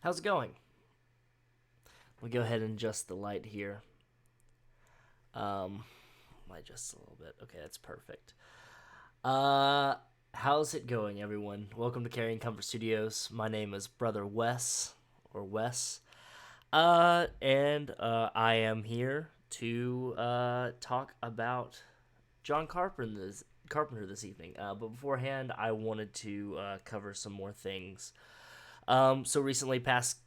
How's it going? We go ahead and adjust the light here. Might adjust a little bit. Okay, that's perfect. Uh, how's it going, everyone? Welcome to Carrion Comfort Studios. My name is Brother Wes, or Wes. And I am here to talk about John Carpenter this evening. But beforehand, I wanted to cover some more things. So recently, past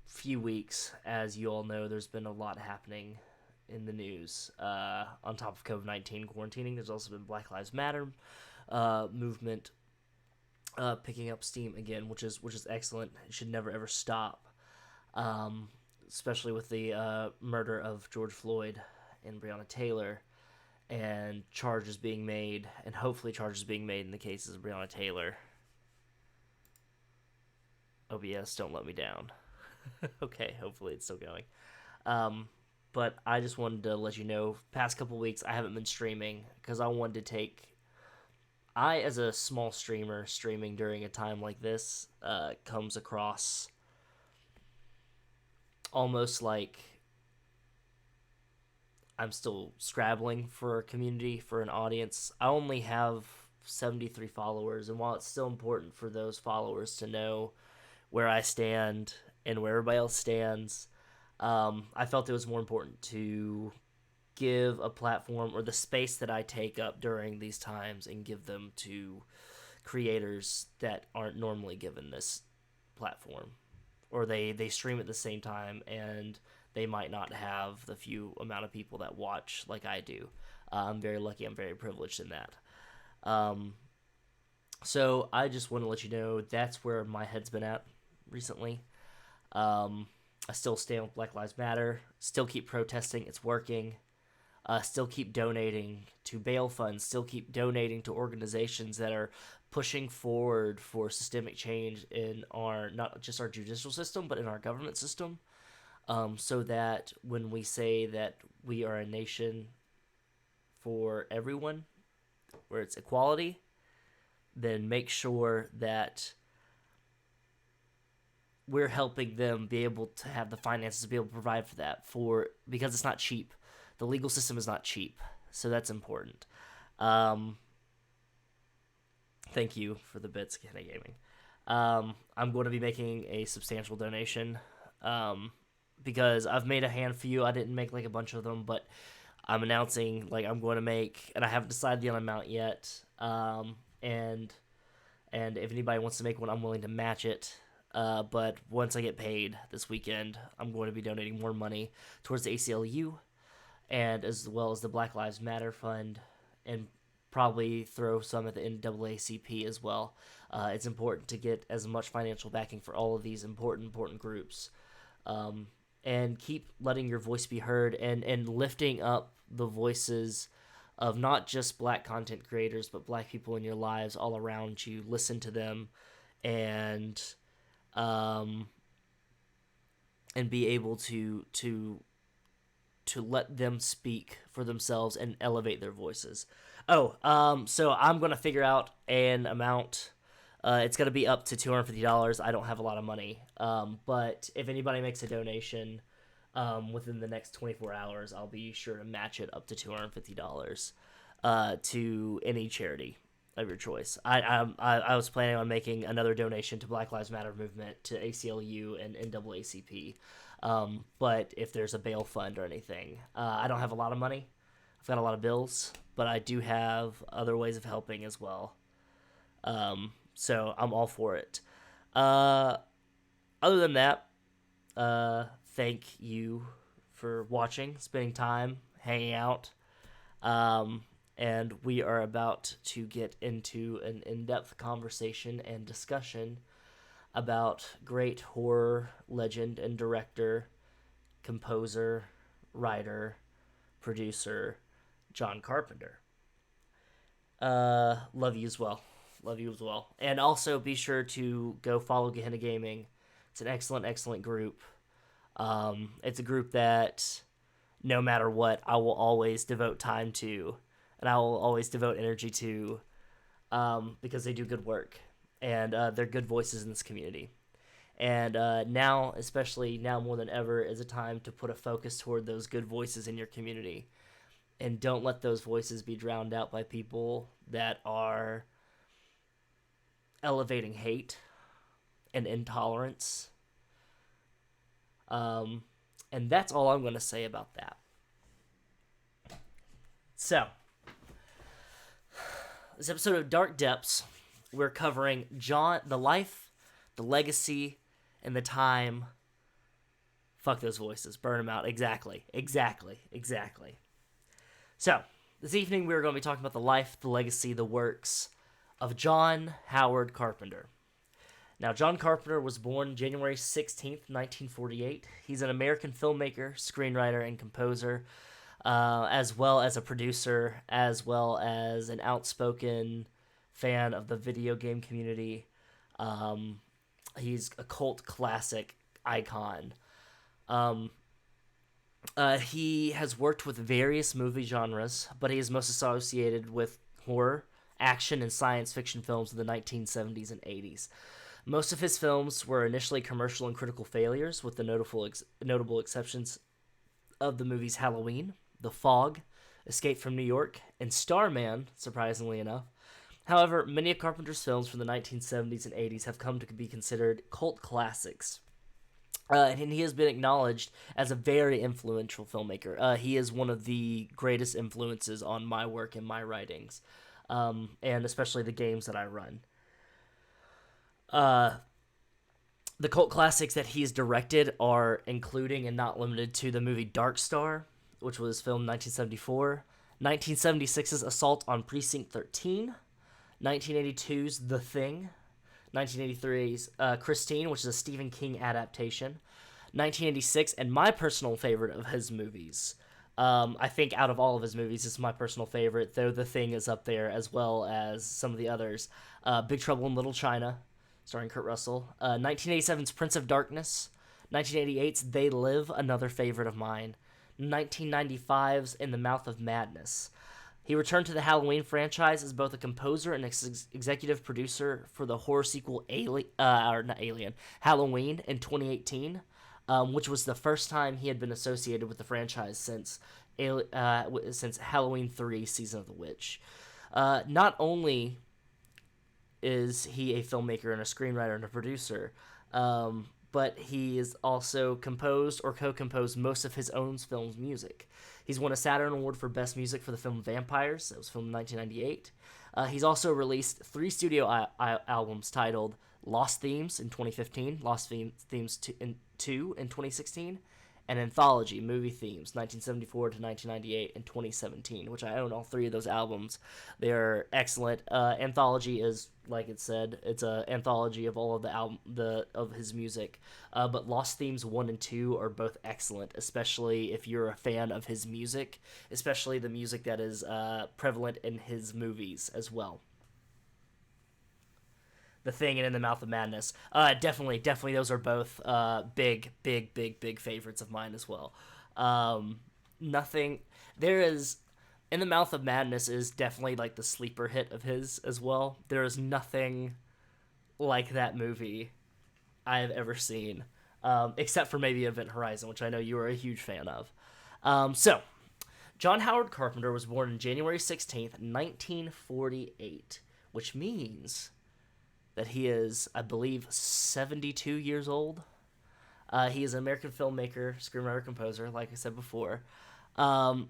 few weeks, as you all know, there's been a lot happening in the news. On top of COVID-19 quarantining, there's also been Black Lives Matter movement picking up steam again, which is excellent. It should never ever stop, um, especially with the murder of George Floyd and Breonna Taylor, and charges being made, and hopefully charges being made in the cases of Breonna Taylor. OBS, don't let me down. Okay, hopefully it's still going. Um, but I just wanted to let you know, past couple weeks I haven't been streaming because I wanted to take. I, as a small streamer, streaming during a time like this comes across almost like I'm still scrabbling for a community, for an audience. I only have 73 followers, and while it's still important for those followers to know where I stand and where everybody else stands, I felt it was more important to give a platform or the space that I take up during these times and give them to creators that aren't normally given this platform, or they stream at the same time and they might not have the few amount of people that watch like I do. I'm very lucky. I'm very privileged in that. Um, so I just want to let you know that's where my head's been at recently. I still stand with Black Lives Matter. Still keep protesting. It's working. Still keep donating to bail funds. Still keep donating to organizations that are pushing forward for systemic change in our, not just our judicial system, but in our government system. So that when we say that we are a nation for everyone, where it's equality, then make sure that we're helping them be able to have the finances to be able to provide for that, for because it's not cheap. The legal system is not cheap, so that's important. Um, Thank you for the bits, Kenny Gaming. I'm going to be making a substantial donation, because I've made a handful. I didn't make like a bunch of them, but I'm announcing like I'm going to make, and I haven't decided the amount yet. And if anybody wants to make one, I'm willing to match it. But once I get paid this weekend, I'm going to be donating more money towards the ACLU, and as well as the Black Lives Matter Fund, and probably throw some at the NAACP as well. It's important to get as much financial backing for all of these important groups, um, and keep letting your voice be heard, and lifting up the voices of not just black content creators, but black people in your lives all around you. Listen to them, and um, be able to let them speak for themselves and elevate their voices. So I'm gonna figure out an amount. It's gonna be up to $250. I don't have a lot of money, but if anybody makes a donation within the next 24 hours, I'll be sure to match it up to $250 to any charity of your choice. I was planning on making another donation to Black Lives Matter movement, to ACLU and NAACP. But if there's a bail fund or anything, I don't have a lot of money. I've got a lot of bills, but I do have other ways of helping as well. So I'm all for it. Uh, Other than that, thank you for watching, spending time, hanging out. Um, and we are about to get into an in-depth conversation and discussion about great horror legend and director, composer, writer, producer, John Carpenter. Love you as well. Love you as well. And also be sure to go follow Gehenna Gaming. It's an excellent group. It's a group that no matter what, I will always devote time to, and I will always devote energy to, because they do good work, and they're good voices in this community. And now, especially now more than ever, is a time to put a focus toward those good voices in your community. And don't let those voices be drowned out by people that are elevating hate and intolerance. Um, and that's all I'm going to say about that. So, this episode of Dark Depths, we're covering the life, the legacy, and the time. Fuck those voices. Burn them out. Exactly. So, this evening we're going to be talking about the life, the legacy, the works of John Howard Carpenter. Now, John Carpenter was born January 16th, 1948. He's an American filmmaker, screenwriter, and composer, as well as a producer, as well as an outspoken fan of the video game community. He's a cult classic icon. He has worked with various movie genres, but he is most associated with horror, action, and science fiction films of the 1970s and 80s. Most of his films were initially commercial and critical failures, with the notable exceptions of the movies Halloween, The Fog, Escape from New York, and Starman, surprisingly enough. However, many of Carpenter's films from the 1970s and 80s have come to be considered cult classics. And he has been acknowledged as a very influential filmmaker. He is one of the greatest influences on my work and my writings, and especially the games that I run. The cult classics that he's directed are including and not limited to the movie Dark Star, which was filmed in 1974, 1976's Assault on Precinct 13, 1982's The Thing, 1983's Christine, which is a Stephen King adaptation, 1986, and my personal favorite of his movies. I think out of all of his movies, this is my personal favorite, though The Thing is up there as well as some of the others. Big Trouble in Little China, starring Kurt Russell. 1987's Prince of Darkness. 1988's They Live, another favorite of mine. 1995's In the Mouth of Madness. He returned to the Halloween franchise as both a composer and executive producer for the horror sequel Halloween in 2018, which was the first time he had been associated with the franchise since Halloween 3 Season of the Witch. Not only is he a filmmaker and a screenwriter and a producer, but he has also composed or co-composed most of his own film's music. He's won a Saturn Award for Best Music for the film Vampires. That was filmed in 1998. He's also released 3 studio albums titled Lost Themes in 2015, Lost Themes 2 in 2016, and Anthology, Movie Themes, 1974 to 1998 and 2017, which I own all 3 of those albums. They're excellent. Anthology is, like it said, it's an anthology of all of of his music. But Lost Themes 1 and 2 are both excellent, especially if you're a fan of his music, especially the music that is prevalent in his movies as well. The Thing and In the Mouth of Madness. Definitely, those are both big favorites of mine as well. In the Mouth of Madness is definitely like the sleeper hit of his as well. There is nothing like that movie I have ever seen, except for maybe Event Horizon, which I know you are a huge fan of. So, John Howard Carpenter was born on January 16th, 1948, which means that he is, I believe, 72 years old. He is an American filmmaker, screenwriter, composer, like I said before.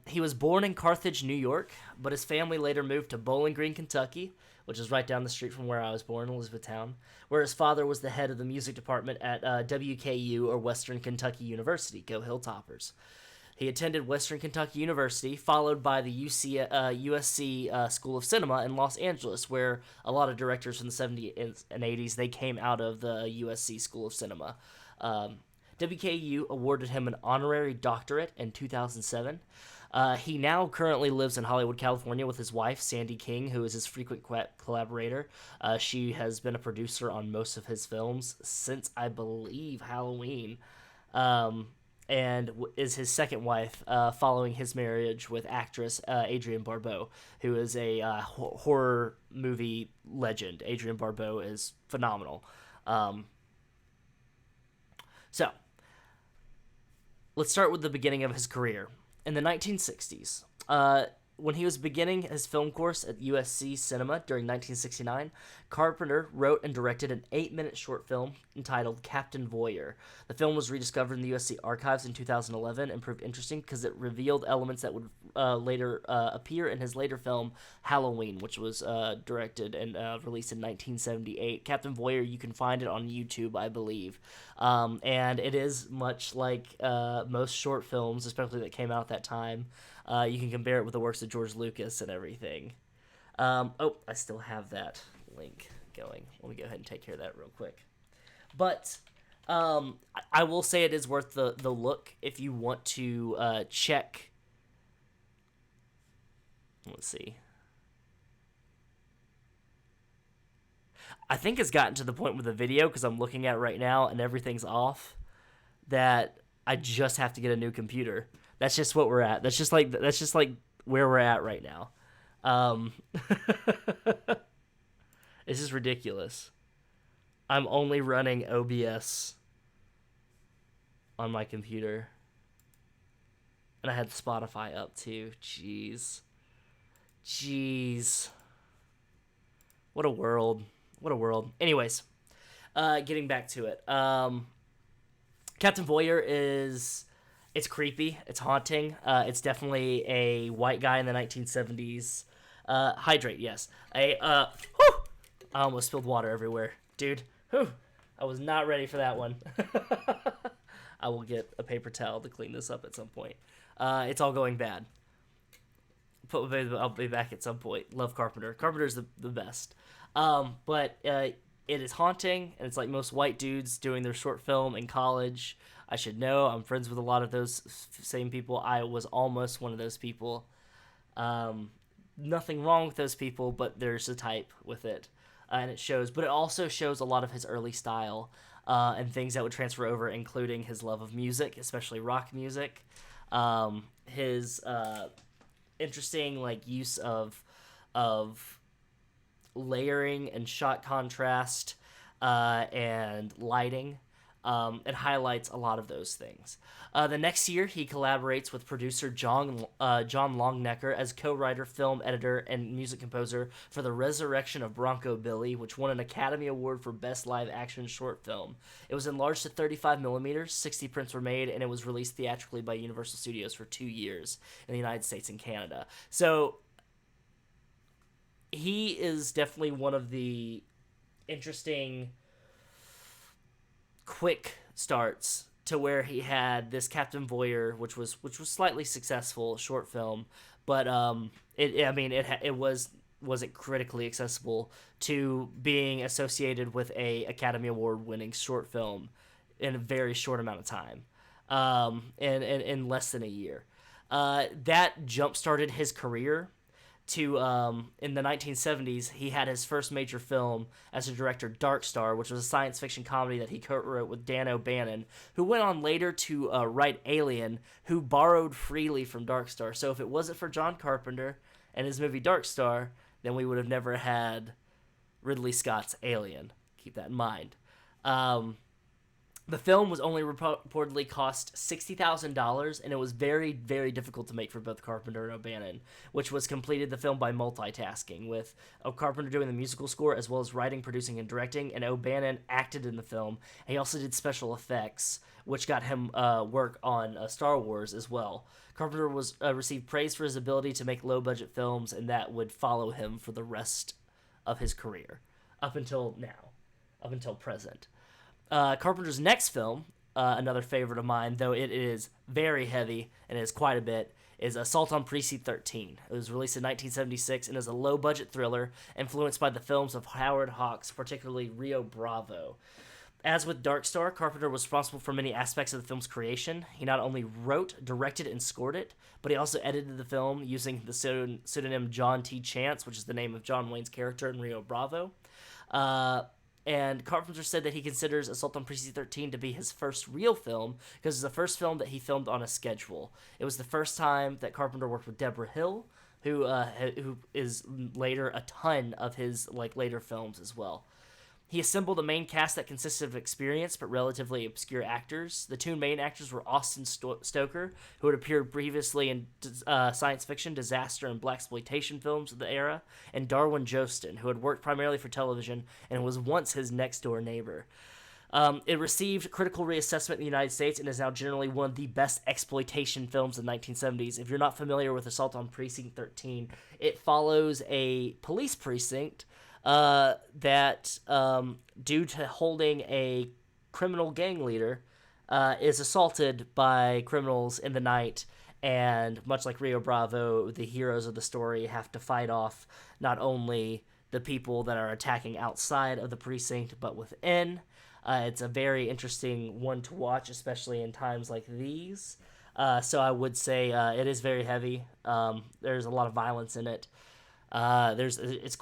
He was born in Carthage, New York, but his family later moved to Bowling Green, Kentucky, which is right down the street from where I was born, Elizabethtown, where his father was the head of the music department at WKU, or Western Kentucky University. Go Hilltoppers. He attended Western Kentucky University, followed by the USC School of Cinema in Los Angeles, where a lot of directors from the 70s and 80s, they came out of the USC School of Cinema. WKU awarded him an honorary doctorate in 2007. He now currently lives in Hollywood, California with his wife, Sandy King, who is his frequent collaborator. She has been a producer on most of his films since, I believe, Halloween. And is his second wife, following his marriage with actress Adrienne Barbeau, who is a horror movie legend. Adrienne Barbeau is phenomenal. So, let's start with the beginning of his career. In the 1960s, when he was beginning his film course at USC Cinema during 1969, Carpenter wrote and directed an 8-minute short film entitled Captain Voyeur. The film was rediscovered in the USC archives in 2011 and proved interesting because it revealed elements that would later appear in his later film Halloween, which was directed and released in 1978. Captain Voyeur, you can find it on YouTube, I believe. And it is much like most short films, especially that came out at that time. You can compare it with the works of George Lucas and everything. I still have that link going. Let me go ahead and take care of that real quick. But I will say it is worth the look if you want to check. Let's see. I think it's gotten to the point with the video, because I'm looking at it right now and everything's off, that I just have to get a new computer. That's just what we're at. That's just like where we're at right now. This is ridiculous. I'm only running OBS on my computer. And I had Spotify up too. Jeez. What a world. Anyways, getting back to it. Captain Voyeur it's creepy. It's haunting. It's definitely a white guy in the 1970s. Hydrate, yes. I almost spilled water everywhere. Dude, I was not ready for that one. I will get a paper towel to clean this up at some point. It's all going bad. I'll be back at some point. Love Carpenter. Carpenter's the best. But it is haunting, and it's like most white dudes doing their short film in college. I should know. I'm friends with a lot of those same people. I was almost one of those people. Nothing wrong with those people, but there's a type with it. And it shows. But it also shows a lot of his early style and things that would transfer over, including his love of music, especially rock music. His interesting use of layering and shot contrast and lighting. It highlights a lot of those things. The next year, he collaborates with producer John Longnecker as co-writer, film editor, and music composer for The Resurrection of Bronco Billy, which won an Academy Award for Best Live Action Short Film. It was enlarged to 35 millimeters, 60 prints were made, and it was released theatrically by Universal Studios for 2 years in the United States and Canada. So he is definitely one of the interesting quick starts to where he had this Captain Voyeur, which was slightly successful short film, but it wasn't critically accessible, to being associated with a Academy Award winning short film in a very short amount of time, in less than a year. That jump started his career. In the 1970s, he had his first major film as a director, Dark Star, which was a science fiction comedy that he co-wrote with Dan O'Bannon, who went on later to write Alien, who borrowed freely from Dark Star. So if it wasn't for John Carpenter and his movie Dark Star, then we would have never had Ridley Scott's Alien. Keep that in mind. The film was only reportedly cost $60,000, and it was very, very difficult to make for both Carpenter and O'Bannon, which was completed the film by multitasking, with Carpenter doing the musical score as well as writing, producing, and directing, and O'Bannon acted in the film. He also did special effects, which got him work on Star Wars as well. Carpenter received praise for his ability to make low-budget films, and that would follow him for the rest of his career, up until now, up until present. Carpenter's next film, another favorite of mine, though it is very heavy and is quite a bit, is Assault on Precinct 13. It was released in 1976 and is a low-budget thriller influenced by the films of Howard Hawks, particularly Rio Bravo. As with Dark Star, Carpenter was responsible for many aspects of the film's creation. He not only wrote, directed, and scored it, but he also edited the film using the pseudonym John T. Chance, which is the name of John Wayne's character in Rio Bravo. And Carpenter said that he considers Assault on Precinct 13 to be his first real film because it's the first film that he filmed on a schedule. It was the first time that Carpenter worked with Deborah Hill, who is later a ton of his later films as well. He assembled a main cast that consisted of experienced but relatively obscure actors. The two main actors were Austin Stoker, who had appeared previously in science fiction, disaster, and blaxploitation films of the era, and Darwin Jostin, who had worked primarily for television and was once his next-door neighbor. It received critical reassessment in the United States and is now generally one of the best exploitation films of the 1970s. If you're not familiar with Assault on Precinct 13, it follows a police precinct that, due to holding a criminal gang leader, is assaulted by criminals in the night. And much like Rio Bravo, the heroes of the story have to fight off not only the people that are attacking outside of the precinct, but within. It's a very interesting one to watch, especially in times like these. So I would say it is very heavy. There's a lot of violence in it. It's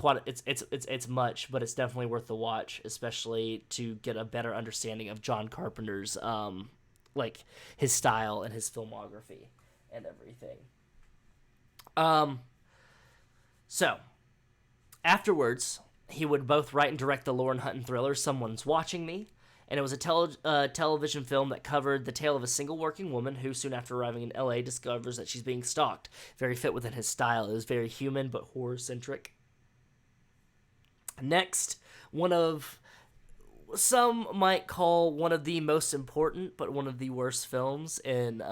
much, but it's definitely worth the watch, especially to get a better understanding of John Carpenter's like his style and his filmography and everything. So afterwards, he would both write and direct the Lauren Hutton thriller Someone's Watching Me, and it was a television film that covered the tale of a single working woman who, soon after arriving in LA, discovers that she's being stalked. Very fit within his style. It was very human but horror-centric. Next, one of, some might call one of the most important but one of the worst films in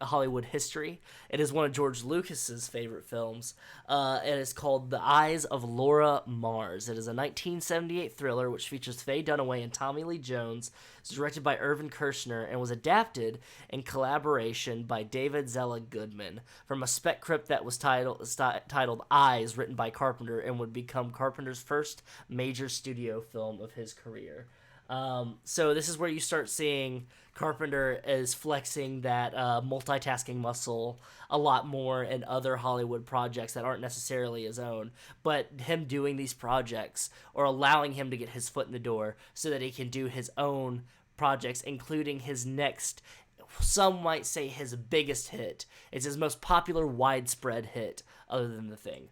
Hollywood history. It is one of George Lucas's favorite films, and it's called The Eyes of Laura Mars. It is a 1978 thriller which features Faye Dunaway and Tommy Lee Jones. It's directed by Irvin Kershner and was adapted in collaboration by David Zella Goodman from a spec script that was titled Eyes, written by Carpenter, and would become Carpenter's first major studio film of his career. So this is where you start seeing Carpenter is flexing that multitasking muscle a lot more in other Hollywood projects that aren't necessarily his own, but him doing these projects or allowing him to get his foot in the door so that he can do his own projects, including his next, some might say his biggest hit. It's his most popular widespread hit other than The Thing.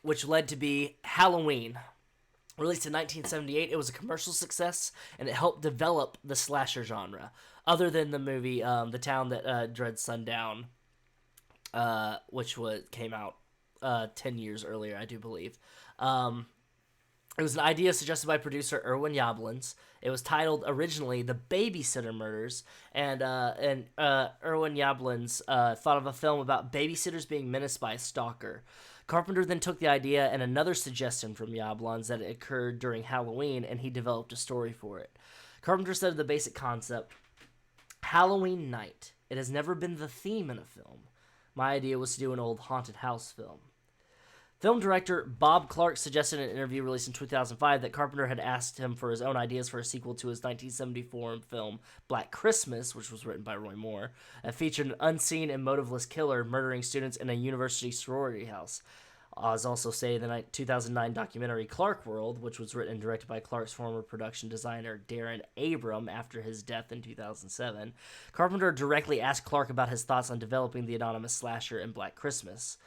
Which led to be Halloween. Released in 1978, it was a commercial success, and it helped develop the slasher genre. Other than the movie The Town That Dreads Sundown, which came out 10 years earlier, I do believe. It was an idea suggested by producer Irwin Yablans. It was titled originally The Babysitter Murders, and Irwin Yablans thought of a film about babysitters being menaced by a stalker. Carpenter then took the idea and another suggestion from Yablans that it occurred during Halloween, and he developed a story for it. Carpenter said of the basic concept, Halloween night. It has never been the theme in a film. My idea was to do an old haunted house film. Film director Bob Clark suggested in an interview released in 2005 that Carpenter had asked him for his own ideas for a sequel to his 1974 film Black Christmas, which was written by Roy Moore, and featured an unseen and motiveless killer murdering students in a university sorority house. As also say in the 2009 documentary Clark World, which was written and directed by Clark's former production designer Darren Abram after his death in 2007, Carpenter directly asked Clark about his thoughts on developing the anonymous slasher in Black Christmas.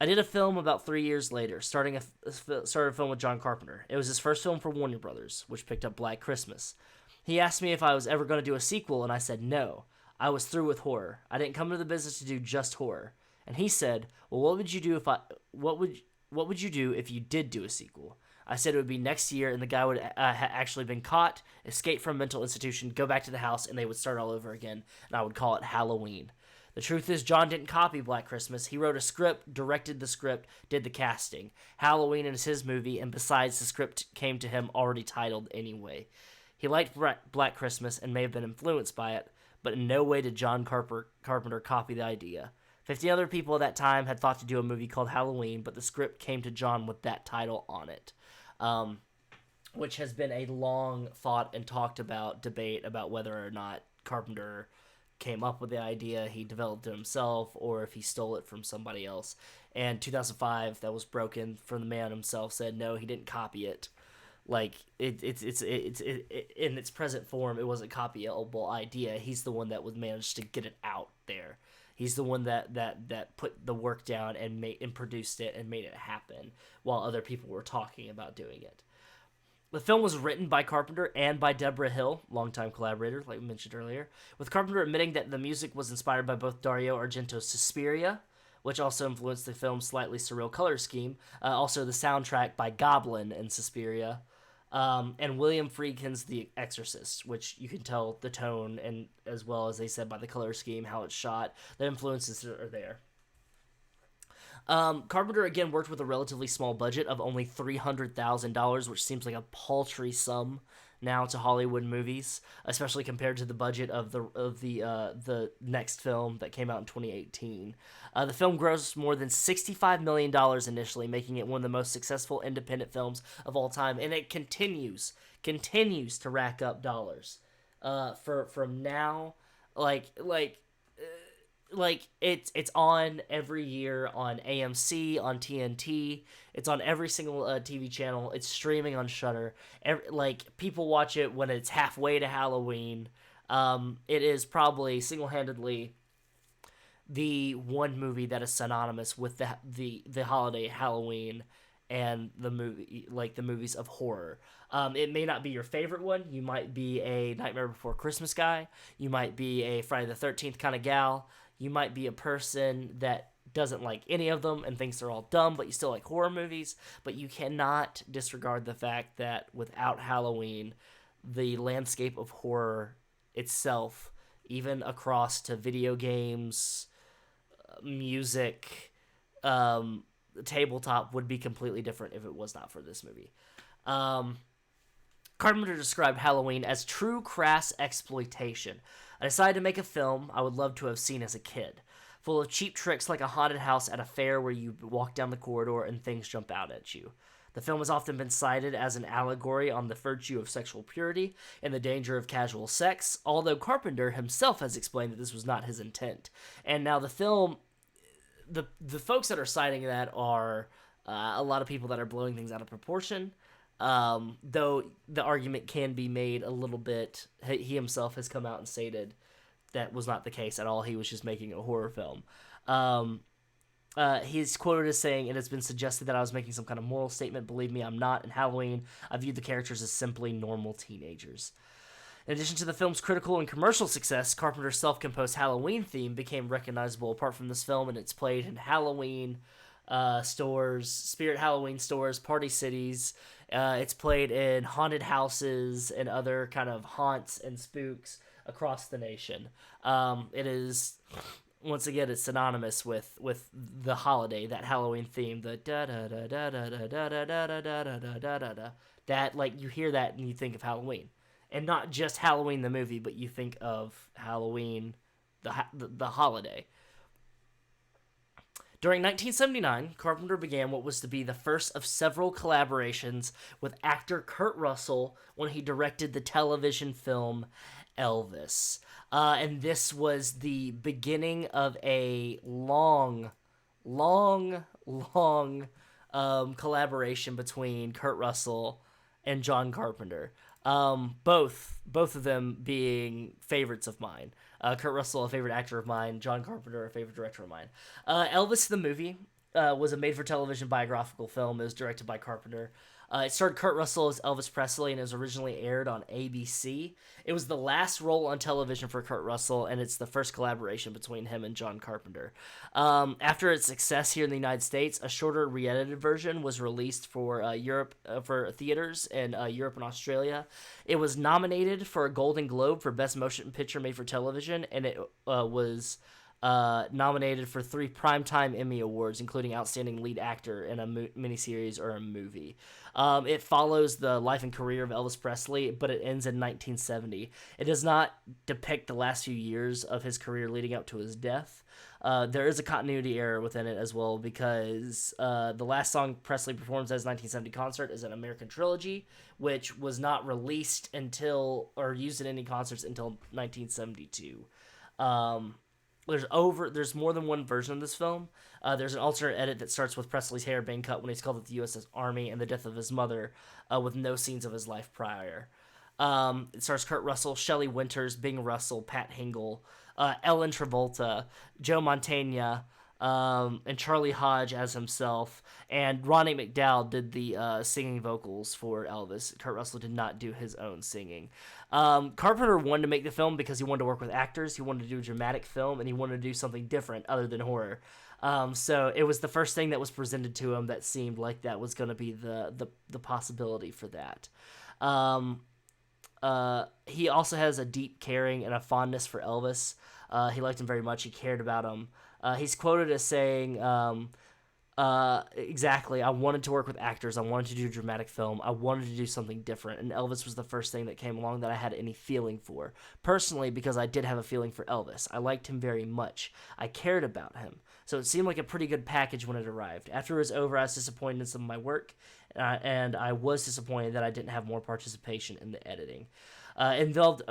I did a film about 3 years later, started a film with John Carpenter. It was his first film for Warner Brothers, which picked up Black Christmas. He asked me if I was ever going to do a sequel, and I said no. I was through with horror. I didn't come to the business to do just horror. And he said, "Well, what would you do if you did do a sequel?" I said it would be next year, and the guy would ha actually been caught, escaped from a mental institution, go back to the house, and they would start all over again. And I would call it Halloween. The truth is, John didn't copy Black Christmas. He wrote a script, directed the script, did the casting. Halloween is his movie, and besides, the script came to him already titled anyway. He liked Black Christmas and may have been influenced by it, but in no way did John Carpenter copy the idea. 50 other people at that time had thought to do a movie called Halloween, but the script came to John with that title on it, which has been a long thought and talked about debate about whether or not Carpenter came up with the idea, he developed it himself, or if he stole it from somebody else. And 2005, that was broken from the man himself, said no, he didn't copy it. Like in its present form, it was a copyable idea. He's the one that was managed to get it out there. He's the one that put the work down and made and produced it and made it happen while other people were talking about doing it. The film was written by Carpenter and by Deborah Hill, longtime collaborator, like we mentioned earlier, with Carpenter admitting that the music was inspired by both Dario Argento's Suspiria, which also influenced the film's slightly surreal color scheme, also the soundtrack by Goblin and Suspiria, and William Friedkin's The Exorcist, which you can tell the tone and as well as they said by the color scheme, how it's shot, the influences are there. Carpenter again worked with a relatively small budget of only $300,000, which seems like a paltry sum now to Hollywood movies, especially compared to the budget of the next film that came out in 2018. The film grossed more than $65 million initially, making it one of the most successful independent films of all time, and it continues to rack up dollars. From now, it's on every year on AMC, on TNT. It's on every single TV channel. It's streaming on Shudder. People watch it when it's halfway to Halloween. It is probably single-handedly the one movie that is synonymous with the holiday Halloween and the movies of horror. It may not be your favorite one. You might be a Nightmare Before Christmas guy. You might be a Friday the 13th kind of gal. You might be a person that doesn't like any of them and thinks they're all dumb, but you still like horror movies. But you cannot disregard the fact that without Halloween, the landscape of horror itself, even across to video games, music, tabletop, would be completely different if it was not for this movie. Carpenter described Halloween as true crass exploitation. I decided to make a film I would love to have seen as a kid, full of cheap tricks like a haunted house at a fair where you walk down the corridor and things jump out at you. The film has often been cited as an allegory on the virtue of sexual purity and the danger of casual sex, although Carpenter himself has explained that this was not his intent. And now the film, the folks that are citing that are a lot of people that are blowing things out of proportion. Though the argument can be made a little bit, he himself has come out and stated that was not the case at all. He was just making a horror film. He's quoted as saying, "It has been suggested that I was making some kind of moral statement. Believe me, I'm not. In Halloween, I viewed the characters as simply normal teenagers." In addition to the film's critical and commercial success, Carpenter's self-composed Halloween theme became recognizable apart from this film, and it's played in Halloween stores, Spirit Halloween stores, Party Cities. It's played in haunted houses and other kind of haunts and spooks across the nation. It is, once again, it's synonymous with the holiday, that Halloween theme, the da da da da da da da da da da da da da da da. That, like, you hear that and you think of Halloween, and not just Halloween the movie, but you think of Halloween, the holiday. During 1979, Carpenter began what was to be the first of several collaborations with actor Kurt Russell when he directed the television film Elvis. And this was the beginning of a long collaboration between Kurt Russell and John Carpenter. Both of them being favorites of mine. Kurt Russell, a favorite actor of mine. John Carpenter, a favorite director of mine. Elvis the movie was a made-for-television biographical film. It was directed by Carpenter. It starred Kurt Russell as Elvis Presley and it was originally aired on ABC. It was the last role on television for Kurt Russell, and it's the first collaboration between him and John Carpenter. After its success here in the United States, a shorter re-edited version was released for Europe, for theaters in Europe and Australia. It was nominated for a Golden Globe for Best Motion Picture Made for Television, and it was nominated for 3 Primetime Emmy Awards, including Outstanding Lead Actor in a miniseries or a movie. It follows the life and career of Elvis Presley, but it ends in 1970. It does not depict the last few years of his career leading up to his death. There is a continuity error within it as well, because the last song Presley performs at his 1970 concert is an American Trilogy, which was not released until, or used in any concerts until 1972. there's more than one version of this film. There's an alternate edit that starts with Presley's hair being cut when he's called at the U.S. Army and the death of his mother, with no scenes of his life prior. It stars Kurt Russell, Shelley Winters, Bing Russell, Pat Hingle, Ellen Travolta, Joe Mantegna, and Charlie Hodge as himself. And Ronnie McDowell did the singing vocals for Elvis. Kurt Russell did not do his own singing. Carpenter wanted to make the film because he wanted to work with actors, he wanted to do a dramatic film, and he wanted to do something different other than horror. So it was the first thing that was presented to him that seemed like that was going to be the possibility for that. He also has a deep caring and a fondness for Elvis. He liked him very much. He cared about him. He's quoted as saying, exactly, I wanted to work with actors. I wanted to do a dramatic film. I wanted to do something different. And Elvis was the first thing that came along that I had any feeling for. Personally, because I did have a feeling for Elvis. I liked him very much. I cared about him. So it seemed like a pretty good package when it arrived. After it was over, I was disappointed in some of my work. And I was disappointed that I didn't have more participation in the editing. Involved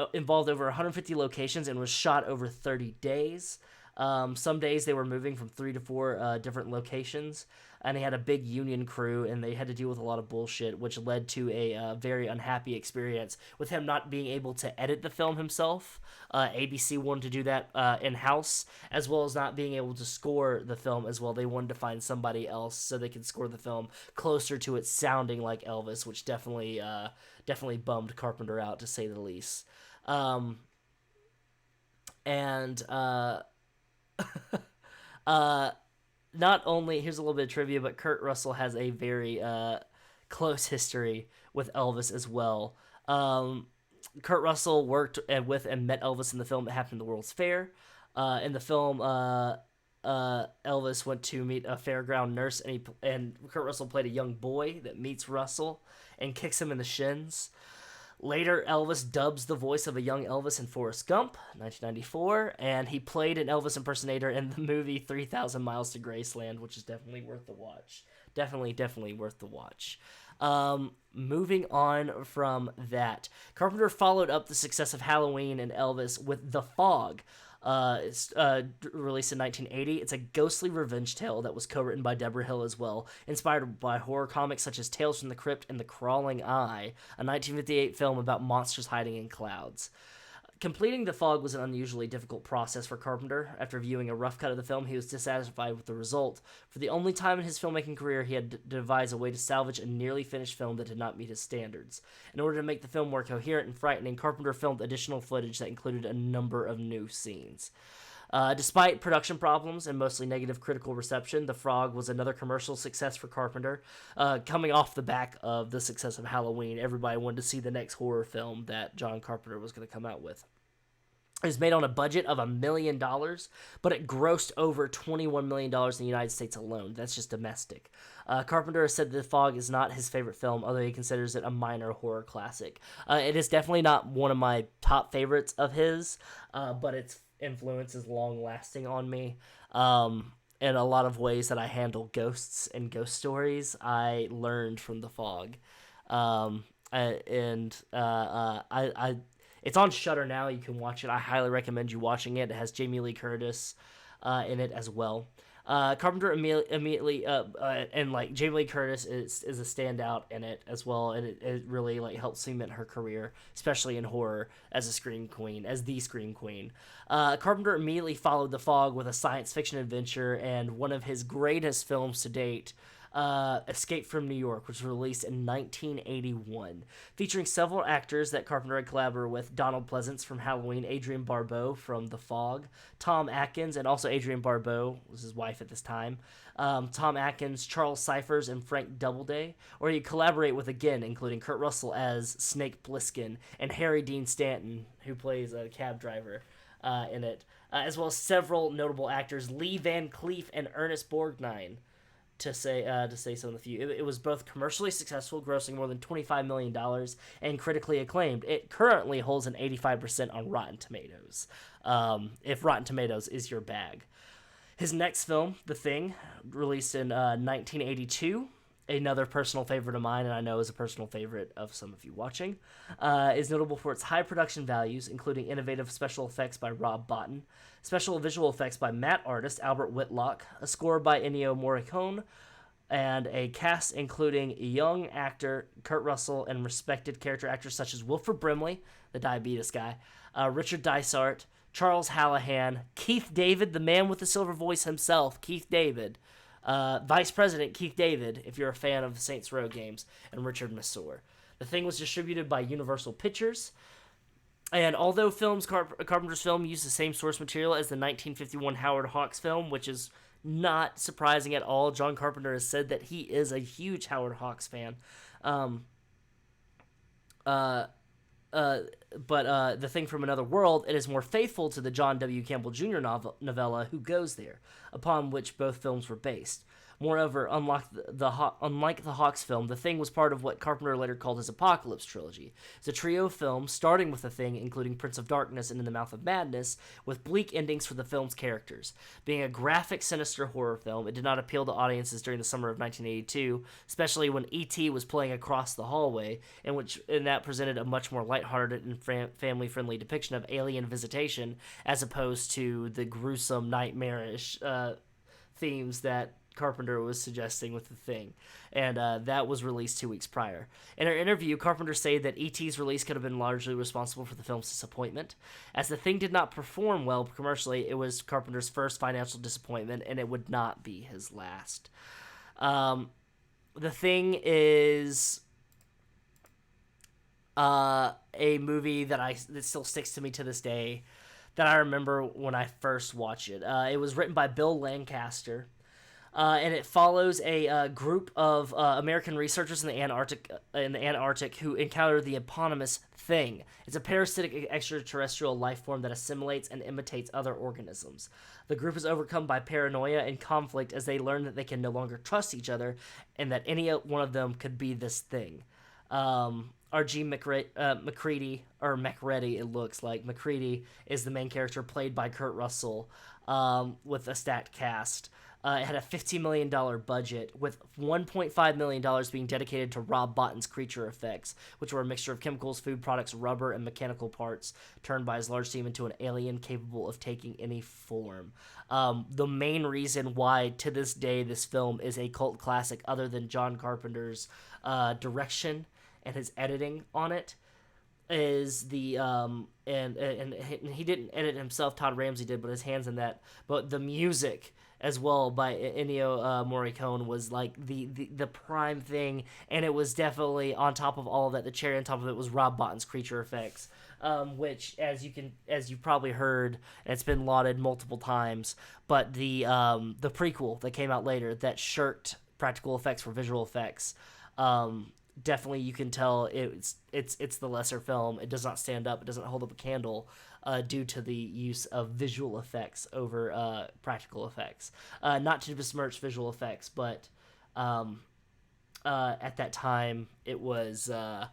over 150 locations and was shot over 30 days. Some days they were moving from 3 to 4 different locations, and he had a big union crew, and they had to deal with a lot of bullshit, which led to a very unhappy experience with him not being able to edit the film himself. ABC wanted to do that in-house, as well as not being able to score the film as well. They wanted to find somebody else so they could score the film closer to it sounding like Elvis, which definitely bummed Carpenter out, to say the least. Not only, here's a little bit of trivia, but Kurt Russell has a very close history with Elvis as well. Kurt Russell worked with and met Elvis in the film that happened at the World's Fair. In the film, Elvis went to meet a fairground nurse, and Kurt Russell played a young boy that meets Russell and kicks him in the shins. Later, Elvis dubs the voice of a young Elvis in Forrest Gump, 1994, and he played an Elvis impersonator in the movie 3,000 Miles to Graceland, which is definitely worth the watch. Definitely worth the watch. Moving on from that, Carpenter followed up the success of Halloween and Elvis with The Fog. It's released in 1980. It's a ghostly revenge tale that was co-written by Deborah Hill as well, inspired by horror comics such as Tales from the Crypt and The Crawling Eye, a 1958 film about monsters hiding in clouds. Completing The Fog was an unusually difficult process for Carpenter. After viewing a rough cut of the film, he was dissatisfied with the result. For the only time in his filmmaking career, he had to devise a way to salvage a nearly finished film that did not meet his standards. In order to make the film more coherent and frightening, Carpenter filmed additional footage that included a number of new scenes. Despite production problems and mostly negative critical reception, The Frog was another commercial success for Carpenter. Coming off the back of the success of Halloween, everybody wanted to see the next horror film that John Carpenter was going to come out with. It was made on a budget of $1 million, but it grossed over $21 million in the United States alone. That's just domestic. Carpenter has said The Fog is not his favorite film, although he considers it a minor horror classic. It is definitely not one of my top favorites of his, but its influence is long-lasting on me. In a lot of ways that I handle ghosts and ghost stories, I learned from The Fog. It's on Shudder now. You can watch it. I highly recommend you watching it. It has Jamie Lee Curtis in it as well. Carpenter immediately and like Jamie Lee Curtis is a standout in it as well, and it really like helped cement her career, especially in horror, as the Scream Queen. Carpenter immediately followed The Fog with a science fiction adventure and one of his greatest films to date, Escape from New York, which was released in 1981, featuring several actors that Carpenter had collaborated with: Donald Pleasance from Halloween, Adrienne Barbeau from The Fog, Tom Atkins, and also Adrienne Barbeau was his wife at this time, Tom Atkins, Charles Cyphers, and Frank Doubleday, or he'd collaborate with again, including Kurt Russell as Snake Plissken and Harry Dean Stanton, who plays a cab driver in it, as well as several notable actors, Lee Van Cleef and Ernest Borgnine, to say some of the few. It was both commercially successful, grossing more than $25 million, and critically acclaimed. It currently holds an 85% on Rotten Tomatoes, if Rotten Tomatoes is your bag. His next film, The Thing, released in 1982, another personal favorite of mine, and I know is a personal favorite of some of you watching, is notable for its high production values, including innovative special effects by Rob Bottin, special visual effects by matte artist Albert Whitlock, a score by Ennio Morricone, and a cast including young actor Kurt Russell and respected character actors such as Wilford Brimley, the diabetes guy, Richard Dysart, Charles Hallahan, Keith David, the man with the silver voice himself, Keith David, Vice President Keith David, if you're a fan of the Saints Row games, and Richard Masur. The thing was distributed by Universal Pictures, and although Carpenter's film used the same source material as the 1951 Howard Hawks film, which is not surprising at all, John Carpenter has said that he is a huge Howard Hawks fan. But The Thing from Another World, it is more faithful to the John W. Campbell Jr. novella Who Goes There, upon which both films were based. Moreover, unlike the Hawks film, The Thing was part of what Carpenter later called his Apocalypse trilogy. It's a trio of films, starting with The Thing, including Prince of Darkness and In the Mouth of Madness, with bleak endings for the film's characters. Being a graphic, sinister horror film, it did not appeal to audiences during the summer of 1982, especially when E.T. was playing across the hallway, and that presented a much more lighthearted and family-friendly depiction of alien visitation, as opposed to the gruesome, nightmarish themes that Carpenter was suggesting with The Thing, and that was released 2 weeks prior. In her interview, Carpenter said that E.T.'s release could have been largely responsible for the film's disappointment. As The Thing did not perform well commercially, it was Carpenter's first financial disappointment, and it would not be his last. The Thing is a movie that still sticks to me to this day, that I remember when I first watched it. It was written by Bill Lancaster. And it follows a group of American researchers in the Antarctic who encounter the eponymous Thing. It's a parasitic extraterrestrial life form that assimilates and imitates other organisms. The group is overcome by paranoia and conflict as they learn that they can no longer trust each other, and that any one of them could be this Thing. R.G. McCready, or McReady, it looks like. McCready is the main character, played by Kurt Russell, with a stacked cast. It had a $15 million budget, with $1.5 million being dedicated to Rob Bottin's creature effects, which were a mixture of chemicals, food products, rubber, and mechanical parts, turned by his large team into an alien capable of taking any form. The main reason why, to this day, this film is a cult classic, other than John Carpenter's direction and his editing on it, is the and he didn't edit himself, Todd Ramsey did, but his hands in that. But the music as well by Ennio Morricone was like the prime thing, and it was definitely on top of all of that. The cherry on top of it was Rob Bottin's creature effects, which as you've probably heard, and it's been lauded multiple times. But the prequel that came out later that shirked practical effects for visual effects. Definitely, you can tell it's the lesser film. It does not stand up. It doesn't hold up a candle, due to the use of visual effects over practical effects. Not to besmirch visual effects, but at that time it wasn't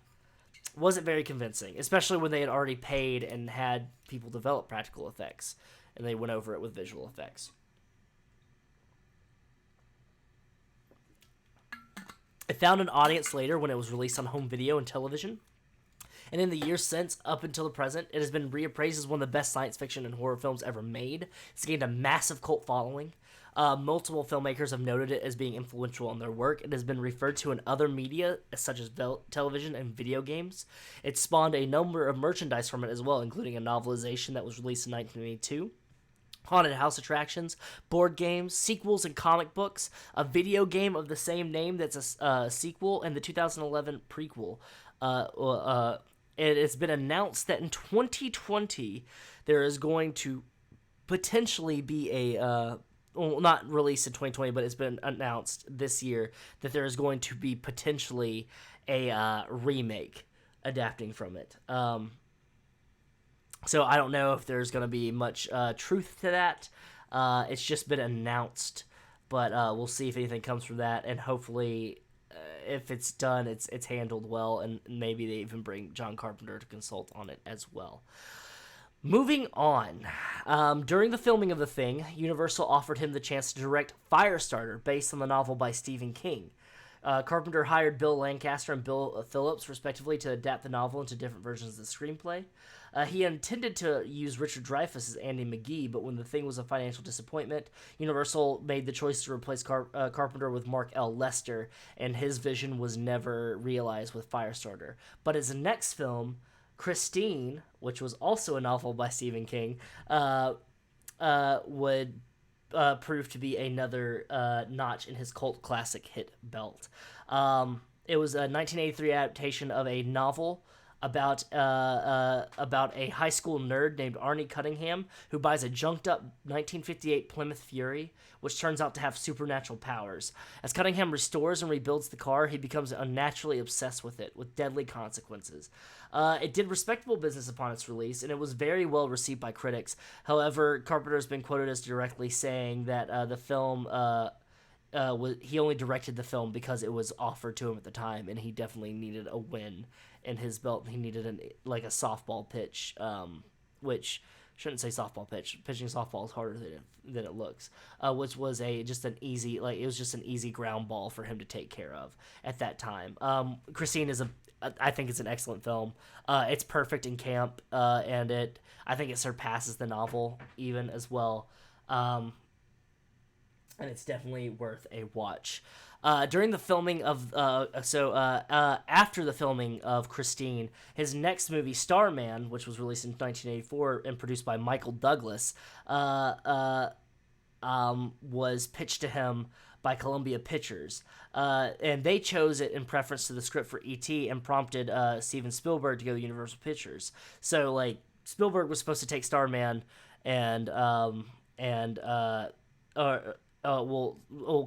very convincing, especially when they had already paid and had people develop practical effects, and they went over it with visual effects. It found an audience later when it was released on home video and television. And in the years since, up until the present, it has been reappraised as one of the best science fiction and horror films ever made. It's gained a massive cult following. Multiple filmmakers have noted it as being influential in their work. It has been referred to in other media, such as television and video games. It spawned a number of merchandise from it as well, including a novelization that was released in 1982. Haunted house attractions, board games, sequels, and comic books, a video game of the same name that's a sequel, and the 2011 prequel. It has been announced that in 2020 there is going to potentially be a not released in 2020, but it's been announced this year that there is going to be potentially a remake adapting from it. So I don't know if there's going to be much truth to that. It's just been announced, but we'll see if anything comes from that, and hopefully if it's done, it's handled well, and maybe they even bring John Carpenter to consult on it as well. Moving on, during the filming of The Thing, Universal offered him the chance to direct Firestarter, based on the novel by Stephen King. Carpenter hired Bill Lancaster and Bill Phillips, respectively, to adapt the novel into different versions of the screenplay. He intended to use Richard Dreyfuss as Andy McGee, but when the thing was a financial disappointment, Universal made the choice to replace Carpenter with Mark L. Lester, and his vision was never realized with Firestarter. But his next film, Christine, which was also a novel by Stephen King, would prove to be another notch in his cult classic hit belt. It was a 1983 adaptation of a novel about a high school nerd named Arnie Cunningham who buys a junked up 1958 Plymouth Fury, which turns out to have supernatural powers. As Cunningham restores and rebuilds the car, he becomes unnaturally obsessed with it, with deadly consequences. It did respectable business upon its release, and it was very well received by critics. However, Carpenter has been quoted as directly saying that the film he only directed the film because it was offered to him at the time, and he definitely needed a win in his belt. He needed a softball pitch, which shouldn't say softball pitch. Pitching softball is harder than it looks. Which was just an easy ground ball for him to take care of at that time. Christine I think it's an excellent film. It's perfect in camp, and I think it surpasses the novel even as well. And it's definitely worth a watch. During the filming of after the filming of Christine, his next movie Starman, which was released in 1984 and produced by Michael Douglas, was pitched to him by Columbia Pictures, and they chose it in preference to the script for E.T. and prompted Steven Spielberg to go to Universal Pictures. So Spielberg was supposed to take Starman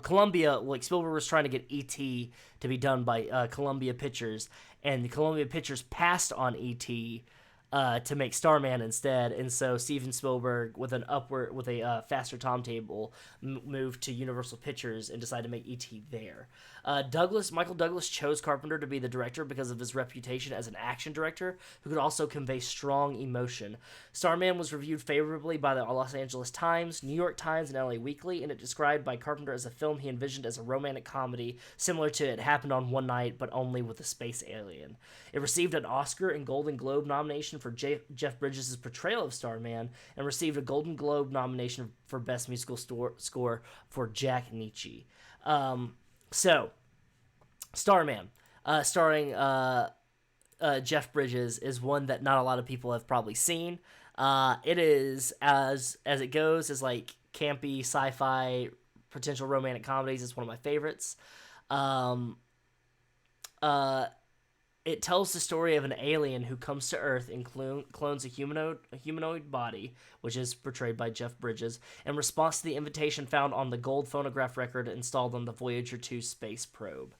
Columbia, Spielberg was trying to get E.T. to be done by Columbia Pictures, and the Columbia Pictures passed on E.T. To make Starman instead, and so Steven Spielberg, with a faster timetable, moved to Universal Pictures and decided to make E.T. there. Michael Douglas chose Carpenter to be the director because of his reputation as an action director who could also convey strong emotion. Starman was reviewed favorably by the Los Angeles Times, New York Times, and LA Weekly, and it described by Carpenter as a film he envisioned as a romantic comedy similar to It Happened on One Night, but only with a space alien. It received an Oscar and Golden Globe nomination for Jeff Bridges' portrayal of Starman, and received a Golden Globe nomination for Best Musical Score for Jack Nietzsche. Starman, starring Jeff Bridges, is one that not a lot of people have probably seen. It is, as it goes, is campy sci-fi potential romantic comedies. It's one of my favorites. It tells the story of an alien who comes to Earth and clones a humanoid body, which is portrayed by Jeff Bridges, in response to the invitation found on the gold phonograph record installed on the Voyager 2 space probe.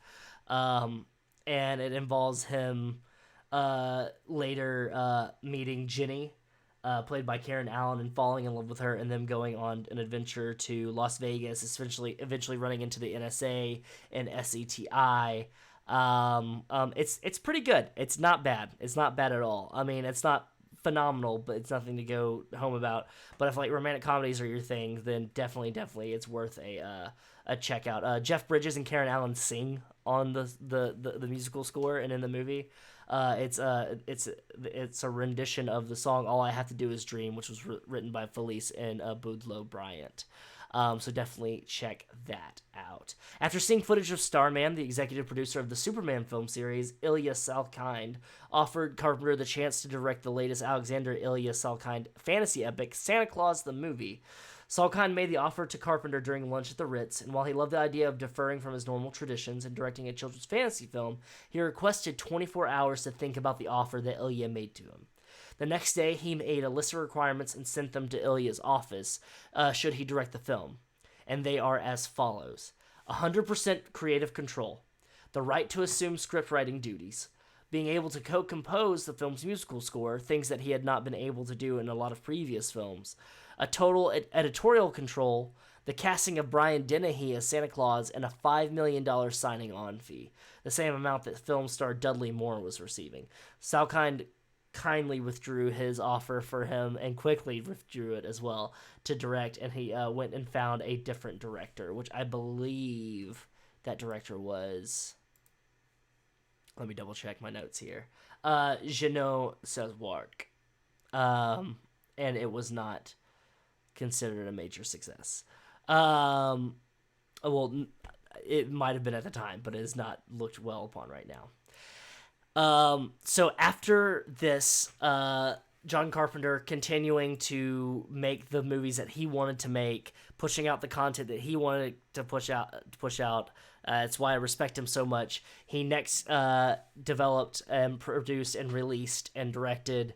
And it involves him later meeting Jenny, played by Karen Allen, and falling in love with her, and them going on an adventure to Las Vegas, eventually running into the NSA and SETI. It's pretty good. It's not bad. It's not bad at all. I mean, it's not phenomenal, but it's nothing to go home about. But if romantic comedies are your thing, then definitely it's worth a check out. Jeff Bridges and Karen Allen sing on the musical score and in the movie. It's a rendition of the song "All I Have to Do Is Dream," which was written by Felice and Boudleaux Bryant. So definitely check that out. After seeing footage of Starman, the executive producer of the Superman film series, Ilya Salkind, offered Carpenter the chance to direct the latest Alexander Ilya Salkind fantasy epic, Santa Claus the Movie. Salkind made the offer to Carpenter during lunch at the Ritz, and while he loved the idea of deferring from his normal traditions and directing a children's fantasy film, he requested 24 hours to think about the offer that Ilya made to him. The next day, he made a list of requirements and sent them to Ilya's office, should he direct the film. And they are as follows: 100% creative control, the right to assume script writing duties, being able to co-compose the film's musical score, things that he had not been able to do in a lot of previous films, a total editorial control, the casting of Brian Dennehy as Santa Claus, and a $5 million signing-on fee, the same amount that film star Dudley Moore was receiving. Salkind kindly withdrew his offer for him and quickly withdrew it as well to direct, and he went and found a different director, which I believe That director was. Let me double check my notes here. Jeannot Sezwark. And it was not considered a major success. Well, it might have been at the time, but it is not looked well upon right now. So after this, John Carpenter continuing to make the movies that he wanted to make, pushing out the content that he wanted to push out. It's why I respect him so much. He next developed and produced and released and directed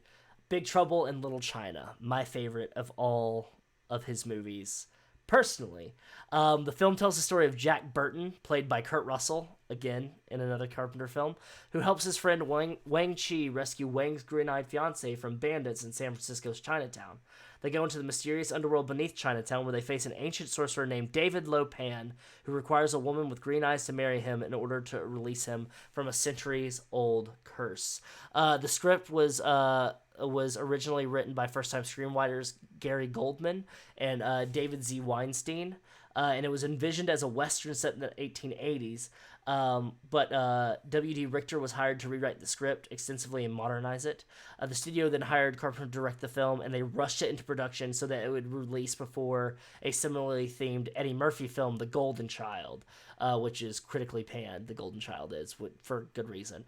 Big Trouble in Little China, my favorite of all of his movies. Personally, the film tells the story of Jack Burton, played by Kurt Russell, again in another Carpenter film, who helps his friend Wang Chi rescue Wang's green-eyed fiancée from bandits in San Francisco's Chinatown. They go into the mysterious underworld beneath Chinatown, where they face an ancient sorcerer named David Lo Pan, who requires a woman with green eyes to marry him in order to release him from a centuries-old curse. The script was originally written by first-time screenwriters Gary Goldman and David Z. Weinstein, and it was envisioned as a Western set in the 1880s. But W.D. Richter was hired to rewrite the script extensively and modernize it. The studio then hired Carpenter to direct the film, and they rushed it into production so that it would release before a similarly themed Eddie Murphy film, The Golden Child, which is critically panned. The Golden Child is, for good reason.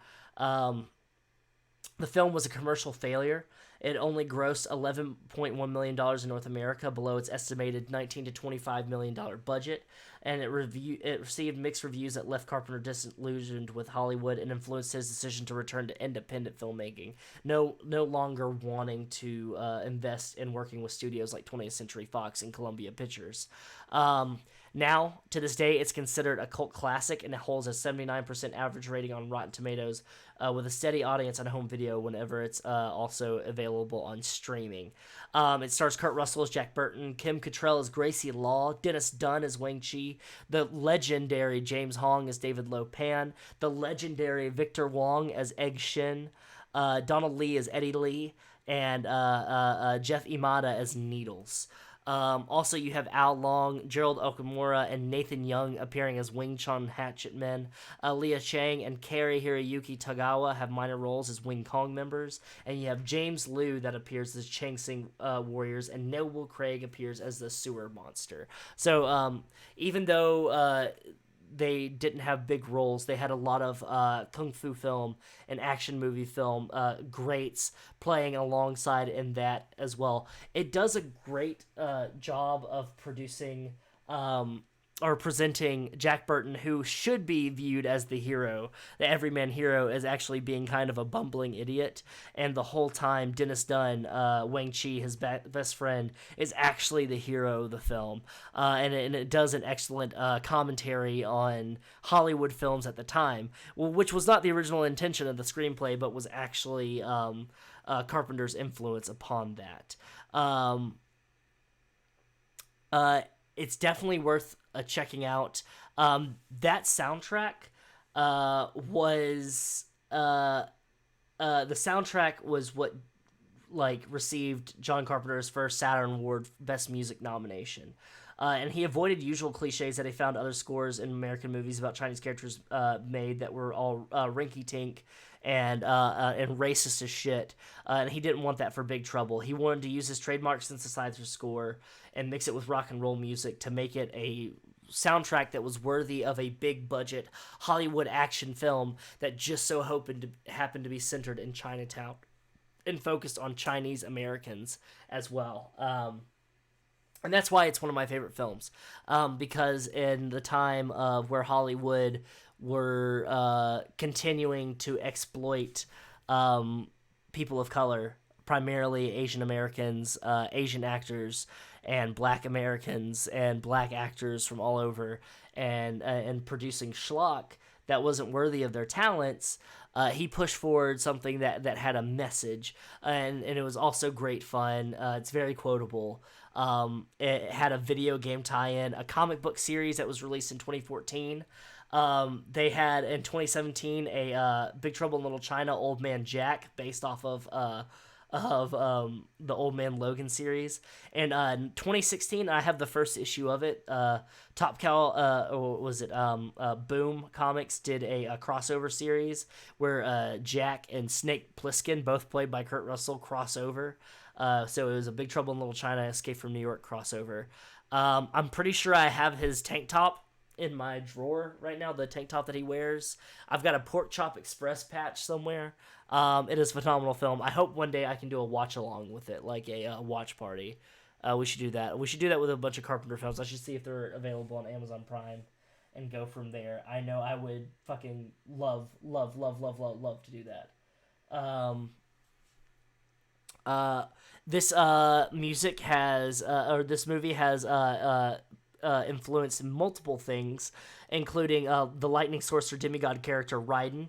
The film was a commercial failure. It only grossed $11.1 million in North America, below its estimated $19 to $25 million budget, and it received mixed reviews that left Carpenter disillusioned with Hollywood and influenced his decision to return to independent filmmaking, no longer wanting to invest in working with studios like 20th Century Fox and Columbia Pictures. Now, to this day, it's considered a cult classic, and it holds a 79% average rating on Rotten Tomatoes, with a steady audience on home video whenever it's also available on streaming. It stars Kurt Russell as Jack Burton, Kim Cattrall as Gracie Law, Dennis Dunn as Wang Chi, the legendary James Hong as David Lo Pan, the legendary Victor Wong as Egg Shin, Donald Lee as Eddie Lee, and Jeff Imada as Needles. Also, you have Al Long, Gerald Okamura, and Nathan Young appearing as Wing Chun Hatchetmen. Leah Chang and Kari Hiroyuki Tagawa have minor roles as Wing Kong members. And you have James Liu that appears as Chang Sing warriors, and Noble Craig appears as the sewer monster. So even though they didn't have big roles, they had a lot of kung fu film and action movie film greats playing alongside in that as well. It does a great job of producing or presenting Jack Burton, who should be viewed as the hero, the everyman hero, as actually being kind of a bumbling idiot. And the whole time, Dennis Dunn, Wang Chi, his best friend, is actually the hero of the film. And it does an excellent commentary on Hollywood films at the time, which was not the original intention of the screenplay, but was actually Carpenter's influence upon that. It's definitely worth checking out. That soundtrack was the soundtrack was what received John Carpenter's first Saturn Award Best Music nomination. And he avoided usual cliches that he found other scores in American movies about Chinese characters made that were all rinky-tink and racist as shit. And he didn't want that for Big Trouble. He wanted to use his trademark synthesizer score and mix it with rock and roll music to make it a soundtrack that was worthy of a big budget Hollywood action film that just so happened to be centered in Chinatown and focused on Chinese Americans as well. And that's why it's one of my favorite films, because in the time of where Hollywood were continuing to exploit people of color, primarily Asian Americans, Asian actors, and Black Americans, and Black actors from all over, and producing schlock that wasn't worthy of their talents, he pushed forward something that had a message, and it was also great fun. It's very quotable. It had a video game tie-in, a comic book series that was released in 2014. They had in 2017 a Big Trouble in Little China, Old Man Jack, based off of of the Old Man Logan series. And in 2016, I have the first issue of it. Top Cow, or was it Boom Comics did a crossover series where Jack and Snake Plissken, both played by Kurt Russell, crossover. So it was a Big Trouble in Little China, Escape from New York crossover. I'm pretty sure I have his tank top in my drawer right now, the tank top that he wears. I've got a Pork Chop Express patch somewhere. It is a phenomenal film. I hope one day I can do a watch along with it, like a watch party. We should do that. We should do that with a bunch of Carpenter films. I should see if they're available on Amazon Prime and go from there. I know I would fucking love, love, love, love, love, love to do that. Uh, this music has, or this movie has influenced multiple things, including the lightning sorcerer demigod character Raiden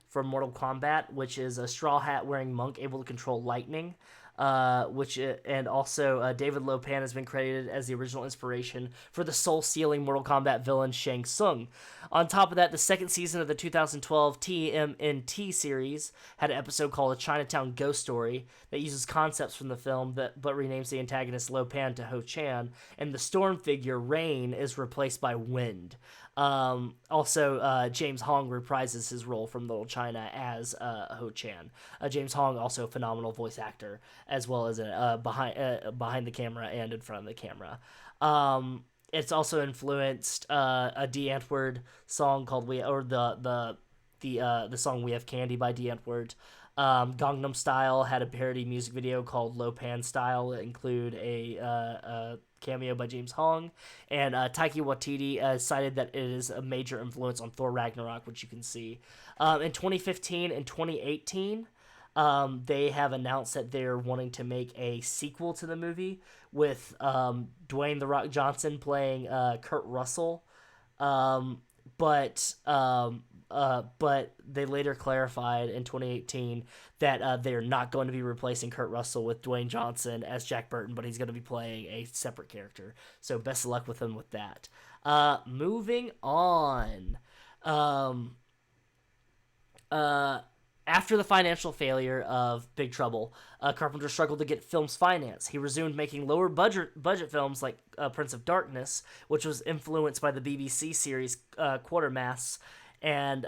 from Mortal Kombat, which is a straw hat wearing monk able to control lightning. And also David Lopan has been credited as the original inspiration for the soul-stealing Mortal Kombat villain Shang Tsung. On top of that, the second season of the 2012 TMNT series had an episode called A Chinatown Ghost Story that uses concepts from the film but renames the antagonist Lopan to Ho Chan, and the storm figure Rain is replaced by Wind. Also, James Hong reprises his role from Little China as Ho Chan. James Hong, also a phenomenal voice actor, as well as behind the camera and in front of the camera. It's also influenced a D. Antwoord song called the song We Have Candy by D. Antwoord. Gangnam Style had a parody music video called Lopan Style that include a cameo by James Hong, and Taika Waititi cited that it is a major influence on Thor Ragnarok, which you can see. In 2015 and 2018, they have announced that they're wanting to make a sequel to the movie with Dwayne The Rock Johnson playing Kurt Russell. But they later clarified in 2018 that they're not going to be replacing Kurt Russell with Dwayne Johnson as Jack Burton, but he's going to be playing a separate character. So best of luck with him with that. Moving on. After the financial failure of Big Trouble, Carpenter struggled to get films financed. He resumed making lower budget films like Prince of Darkness, which was influenced by the BBC series Quatermass, and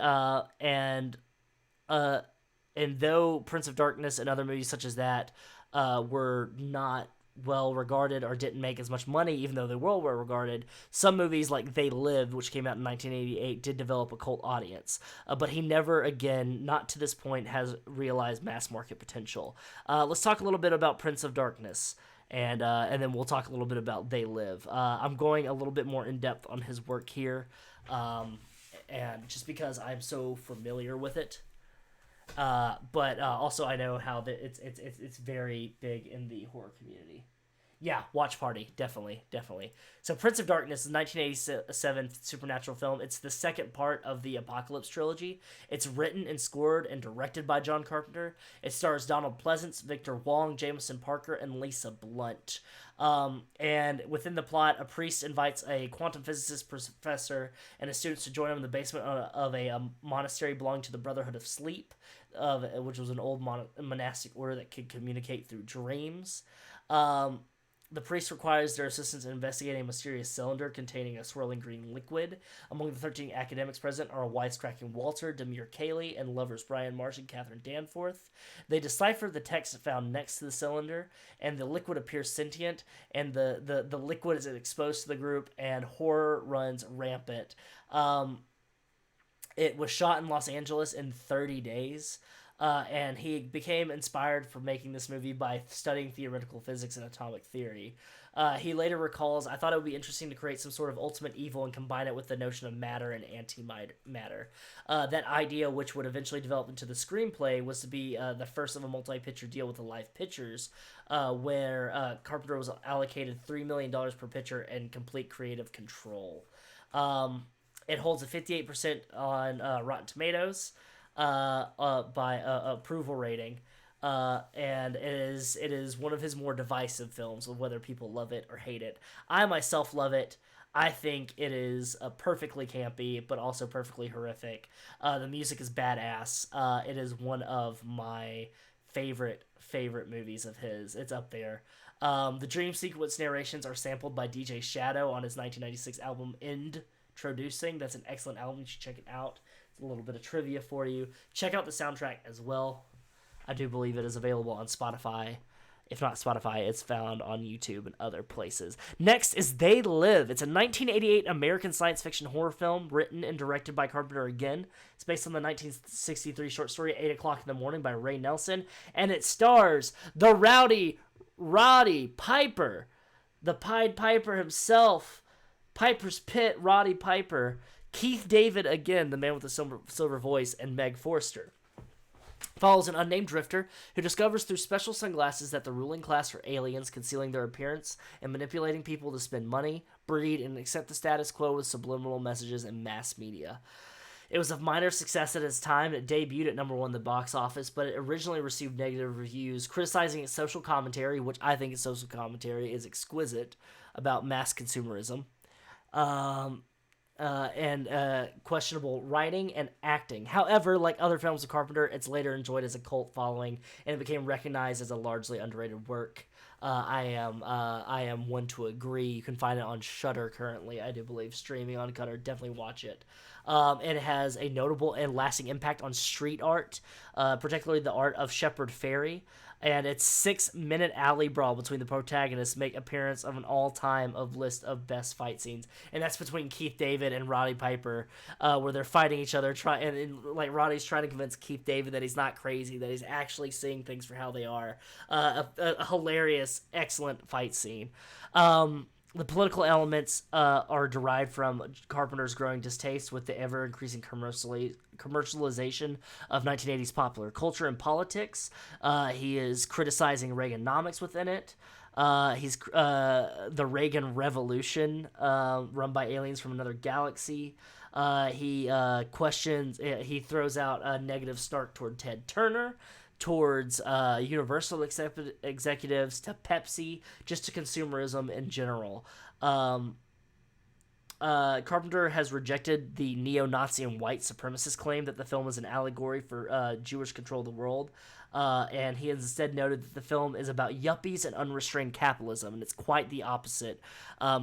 though Prince of Darkness and other movies such as that were not well regarded or didn't make as much money, even though they were well regarded, some movies like They Lived, which came out in 1988, did develop a cult audience. But he never again, not to this point, has realized mass market potential. Let's talk a little bit about Prince of Darkness, and then we'll talk a little bit about They Live. I'm going a little bit more in depth on his work here, and just because I'm so familiar with it. But also I know how it's very big in the horror community. Yeah, watch party, definitely. So Prince of Darkness is a 1987 supernatural film. It's the second part of the Apocalypse trilogy. It's written and scored and directed by John Carpenter. It stars Donald Pleasance, Victor Wong, Jameson Parker, and Lisa Blunt. And within the plot, a priest invites a quantum physicist professor and his students to join him in the basement of a monastery belonging to the Brotherhood of Sleep, which was an old monastic order that could communicate through dreams. The priest requires their assistance in investigating a mysterious cylinder containing a swirling green liquid. Among the 13 academics present are wisecracking Walter, Demure Cayley, and lovers Brian Marsh and Catherine Danforth. They decipher the text found next to the cylinder, and the liquid appears sentient, and the liquid is exposed to the group, and horror runs rampant. It was shot in Los Angeles in 30 days. And he became inspired for making this movie by studying theoretical physics and atomic theory. He later recalls, I thought it would be interesting to create some sort of ultimate evil and combine it with the notion of matter and antimatter. That idea, which would eventually develop into the screenplay, was to be the first of a multi-picture deal with the Live Pictures, where Carpenter was allocated $3 million per picture and complete creative control. It holds a 58% on Rotten Tomatoes. By approval rating, and it is one of his more divisive films, of whether people love it or hate it. I myself love it. I think it is perfectly campy, but also perfectly horrific. The music is badass. It is one of my favorite movies of his. It's up there. The dream sequence narrations are sampled by DJ Shadow on his 1996 album Introducing. That's an excellent album. You should check it out. It's a little bit of trivia for you. Check out the soundtrack as well. I do believe it is available on Spotify. If not Spotify, it's found on YouTube and other places. Next is They Live. It's a 1988 American science fiction horror film written and directed by Carpenter again. It's based on the 1963 short story 8 O'Clock in the Morning by Ray Nelson. And it stars the rowdy Roddy Piper, the Pied Piper himself, Piper's Pit, Roddy Piper, Keith David again, the man with the silver voice, and Meg Forster. Follows an unnamed drifter who discovers through special sunglasses that the ruling class are aliens, concealing their appearance and manipulating people to spend money, breed, and accept the status quo with subliminal messages and mass media. It was a minor success at its time. It debuted at #1 in the box office, but it originally received negative reviews, criticizing its social commentary, which I think its social commentary is exquisite, about mass consumerism. And questionable writing and acting. However, like other films of Carpenter, it's later enjoyed as a cult following, and it became recognized as a largely underrated work. I am one to agree. You can find it on Shudder currently, I do believe, streaming on Shudder. Definitely watch it. It has a notable and lasting impact on street art, particularly the art of Shepard Fairey. And its 6-minute alley brawl between the protagonists make appearance of an all-time of list of best fight scenes, and that's between Keith David and Roddy Piper, where they're fighting each other. And like Roddy's trying to convince Keith David that he's not crazy, that he's actually seeing things for how they are. A hilarious, excellent fight scene. The political elements are derived from Carpenter's growing distaste with the ever-increasing commercialization of 1980s popular culture and politics. He is criticizing Reaganomics within it. He's the Reagan Revolution, run by aliens from another galaxy. He throws out a negative snark toward Ted Turner, towards Universal executives, to Pepsi, just to consumerism in general. Carpenter has rejected the neo-Nazi and white supremacist claim that the film is an allegory for Jewish control of the world, and he has instead noted that the film is about yuppies and unrestrained capitalism, and it's quite the opposite.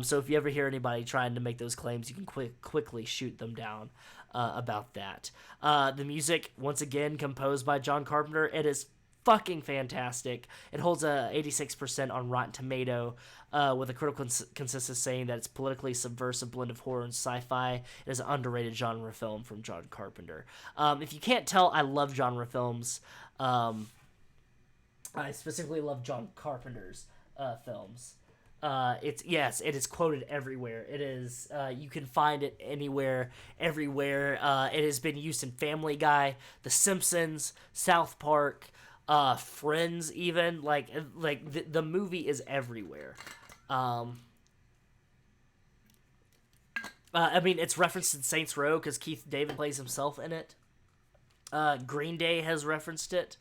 So if you ever hear anybody trying to make those claims, you can quickly shoot them down about that. The music, once again, composed by John Carpenter. It is fucking fantastic. It holds a 86% on Rotten Tomato, with a critical consensus saying that it's politically subversive blend of horror and sci-fi. It is an underrated genre film from John Carpenter. If you can't tell, I love genre films. I specifically love John Carpenter's films. It is quoted everywhere. It is, you can find it anywhere, everywhere. It has been used in Family Guy, The Simpsons, South Park, Friends, even. The movie is everywhere. It's referenced in Saints Row because Keith David plays himself in it. Green Day has referenced it.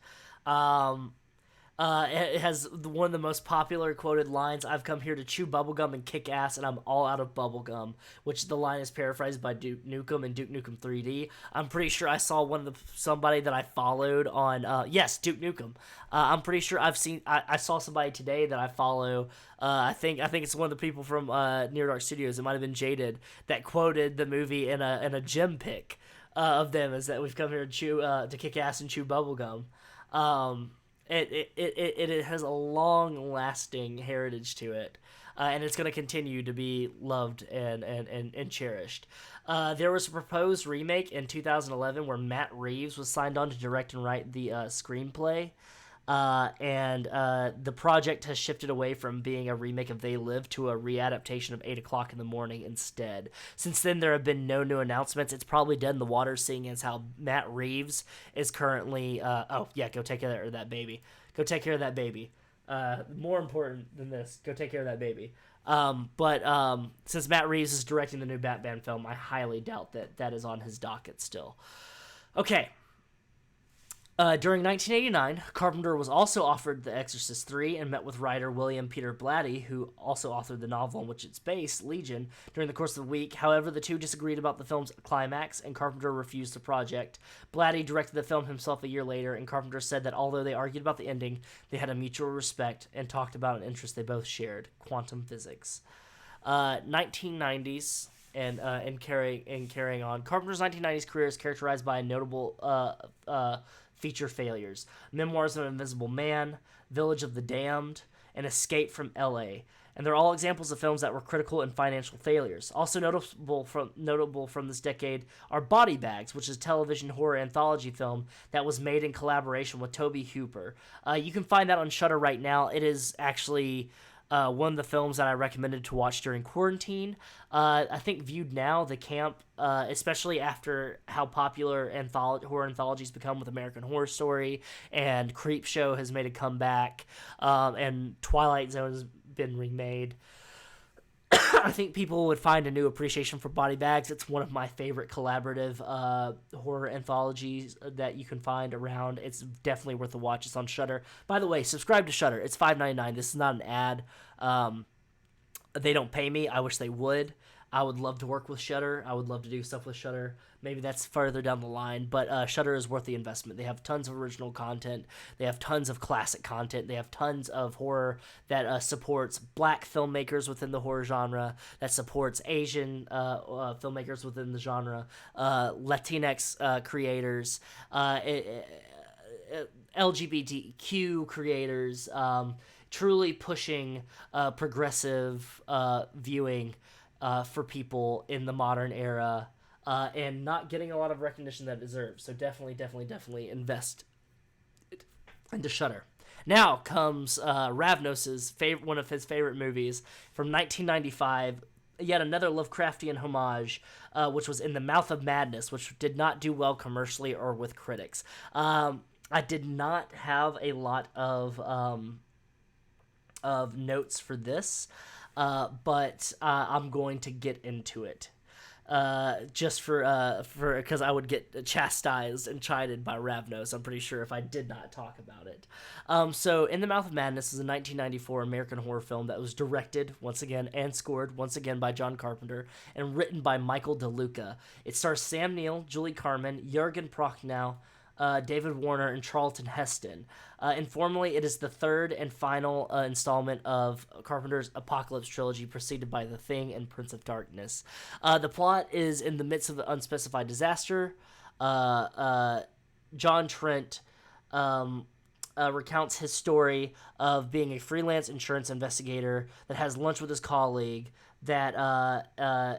It has one of the most popular quoted lines, "I've come here to chew bubblegum and kick ass, and I'm all out of bubblegum," which the line is paraphrased by Duke Nukem in Duke Nukem 3D. I'm pretty sure I saw somebody that I followed on, Duke Nukem. I'm pretty sure I saw somebody today that I follow. I think it's one of the people from Near Dark Studios. It might have been Jaded that quoted the movie in a gym pic of them, is that we've come here to kick ass and chew bubblegum. It has a long-lasting heritage to it, and it's going to continue to be loved and cherished. There was a proposed remake in 2011 where Matt Reeves was signed on to direct and write the screenplay, and the project has shifted away from being a remake of They Live to a readaptation of 8 O'Clock in the Morning instead. Since then, there have been no new announcements. It's probably dead in the water, seeing as how Matt Reeves is currently... go take care of that baby. Go take care of that baby. More important than this, go take care of that baby. But since Matt Reeves is directing the new Batman film, I highly doubt that is on his docket still. Okay. During 1989, Carpenter was also offered The Exorcist 3 and met with writer William Peter Blatty, who also authored the novel on which it's based, Legion, during the course of the week. However, the two disagreed about the film's climax, and Carpenter refused the project. Blatty directed the film himself a year later, and Carpenter said that although they argued about the ending, they had a mutual respect and talked about an interest they both shared: quantum physics. 1990s. And carrying on, Carpenter's 1990s career is characterized by notable feature failures: Memoirs of an Invisible Man, Village of the Damned, and Escape from L.A. And they're all examples of films that were critical and financial failures. Also notable from this decade are Body Bags, which is a television horror anthology film that was made in collaboration with Tobe Hooper. You can find that on Shudder right now. It is actually one of the films that I recommended to watch during quarantine. I think viewed now, the camp, especially after how popular horror anthologies become with American Horror Story, and Creepshow has made a comeback, and Twilight Zone has been remade. I think people would find a new appreciation for Body Bags. It's one of my favorite collaborative horror anthologies that you can find around. It's definitely worth a watch. It's on Shudder. By the way, subscribe to Shudder. It's $5.99. This is not an ad. They don't pay me. I wish they would. I would love to work with Shudder. I would love to do stuff with Shudder. Maybe that's further down the line, but Shudder is worth the investment. They have tons of original content. They have tons of classic content. They have tons of horror that supports Black filmmakers within the horror genre, that supports Asian filmmakers within the genre, Latinx creators, LGBTQ creators, truly pushing progressive viewing for people in the modern era, and not getting a lot of recognition that it deserves. So definitely invest into Shudder. Now comes Ravnos's one of his favorite movies from 1995. Yet another Lovecraftian homage, which was In the Mouth of Madness, which did not do well commercially or with critics. I did not have a lot of notes for this, but I'm going to get into it. Just for because I would get chastised and chided by Ravnos, I'm pretty sure, if I did not talk about it. So In the Mouth of Madness is a 1994 American horror film that was directed once again and scored once again by John Carpenter and written by Michael DeLuca. It stars Sam Neill, Julie Carmen, Jurgen Prochnow, David Warner, and Charlton Heston. Informally, it is the third and final installment of Carpenter's Apocalypse trilogy, preceded by The Thing and Prince of Darkness. The plot is in the midst of an unspecified disaster. John Trent recounts his story of being a freelance insurance investigator that has lunch with his colleague that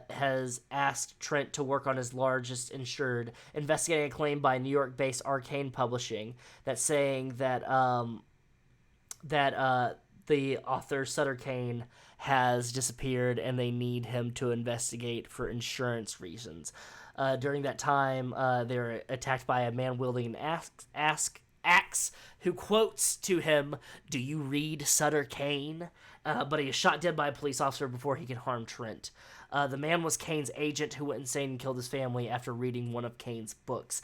has asked Trent to work on his largest insured, investigating a claim by New York-based Arcane Publishing that's saying that the author Sutter Kane has disappeared and they need him to investigate for insurance reasons. During that time, they're attacked by a man wielding an axe who quotes to him, "Do you read Sutter Kane?" But he is shot dead by a police officer before he can harm Trent. The man was Kane's agent who went insane and killed his family after reading one of Kane's books.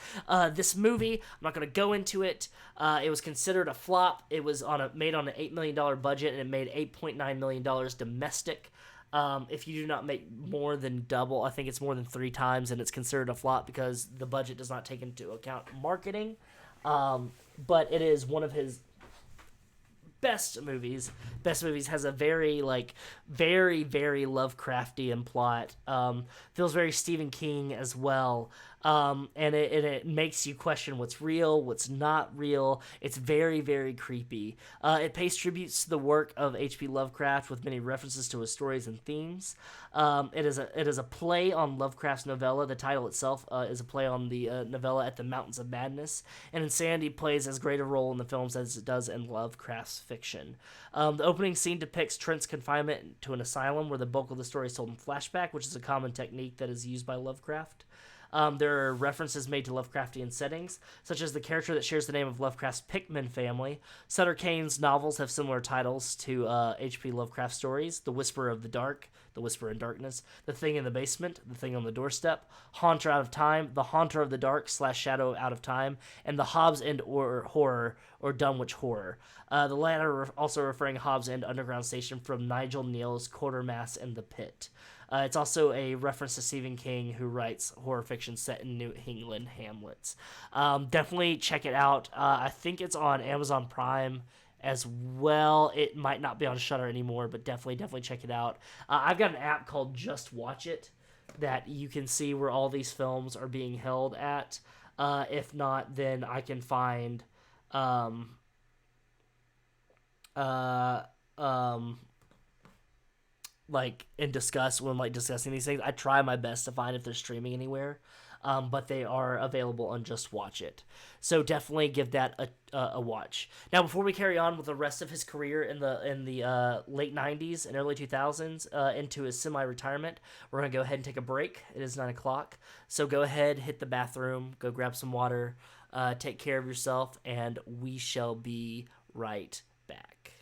This movie, I'm not going to go into it. It was considered a flop. It was made on an $8 million budget, and it made $8.9 million domestic. If you do not make more than double, I think it's more than 3 times, and it's considered a flop because the budget does not take into account marketing. But it is one of his best movies. Has a very very Lovecraftian plot. Feels very Stephen King as well. And it makes you question what's real, what's not real. It's very, very creepy. It pays tributes to the work of H.P. Lovecraft with many references to his stories and themes. It is a play on Lovecraft's novella. The title itself is a play on the novella At the Mountains of Madness, and insanity plays as great a role in the films as it does in Lovecraft's fiction. The opening scene depicts Trent's confinement to an asylum where the bulk of the story is told in flashback, which is a common technique that is used by Lovecraft. There are references made to Lovecraftian settings, such as the character that shares the name of Lovecraft's Pickman family. Sutter Kane's novels have similar titles to H.P. Lovecraft stories: The Whisper of the Dark, The Whisper in Darkness, The Thing in the Basement, The Thing on the Doorstep, Haunter Out of Time, The Haunter of the Dark / Shadow Out of Time, and The Hobbs End Horror, or Dunwich Horror. The latter also referring Hobbs End Underground Station from Nigel Neal's Quartermass and the Pit. It's also a reference to Stephen King, who writes horror fiction set in New England hamlets. Definitely check it out. I think it's on Amazon Prime as well. It might not be on Shudder anymore, but definitely check it out. I've got an app called Just Watch It that you can see where all these films are being held at. If not, then I can find like and discuss when like discussing these things. I try my best to find if they're streaming anywhere, but they are available on Just Watch It. So definitely give that a watch. Now, before we carry on with the rest of his career in the late '90s and early 2000s into his semi-retirement, we're gonna go ahead and take a break. It is 9 o'clock, so go ahead, hit the bathroom, go grab some water, take care of yourself, and we shall be right back.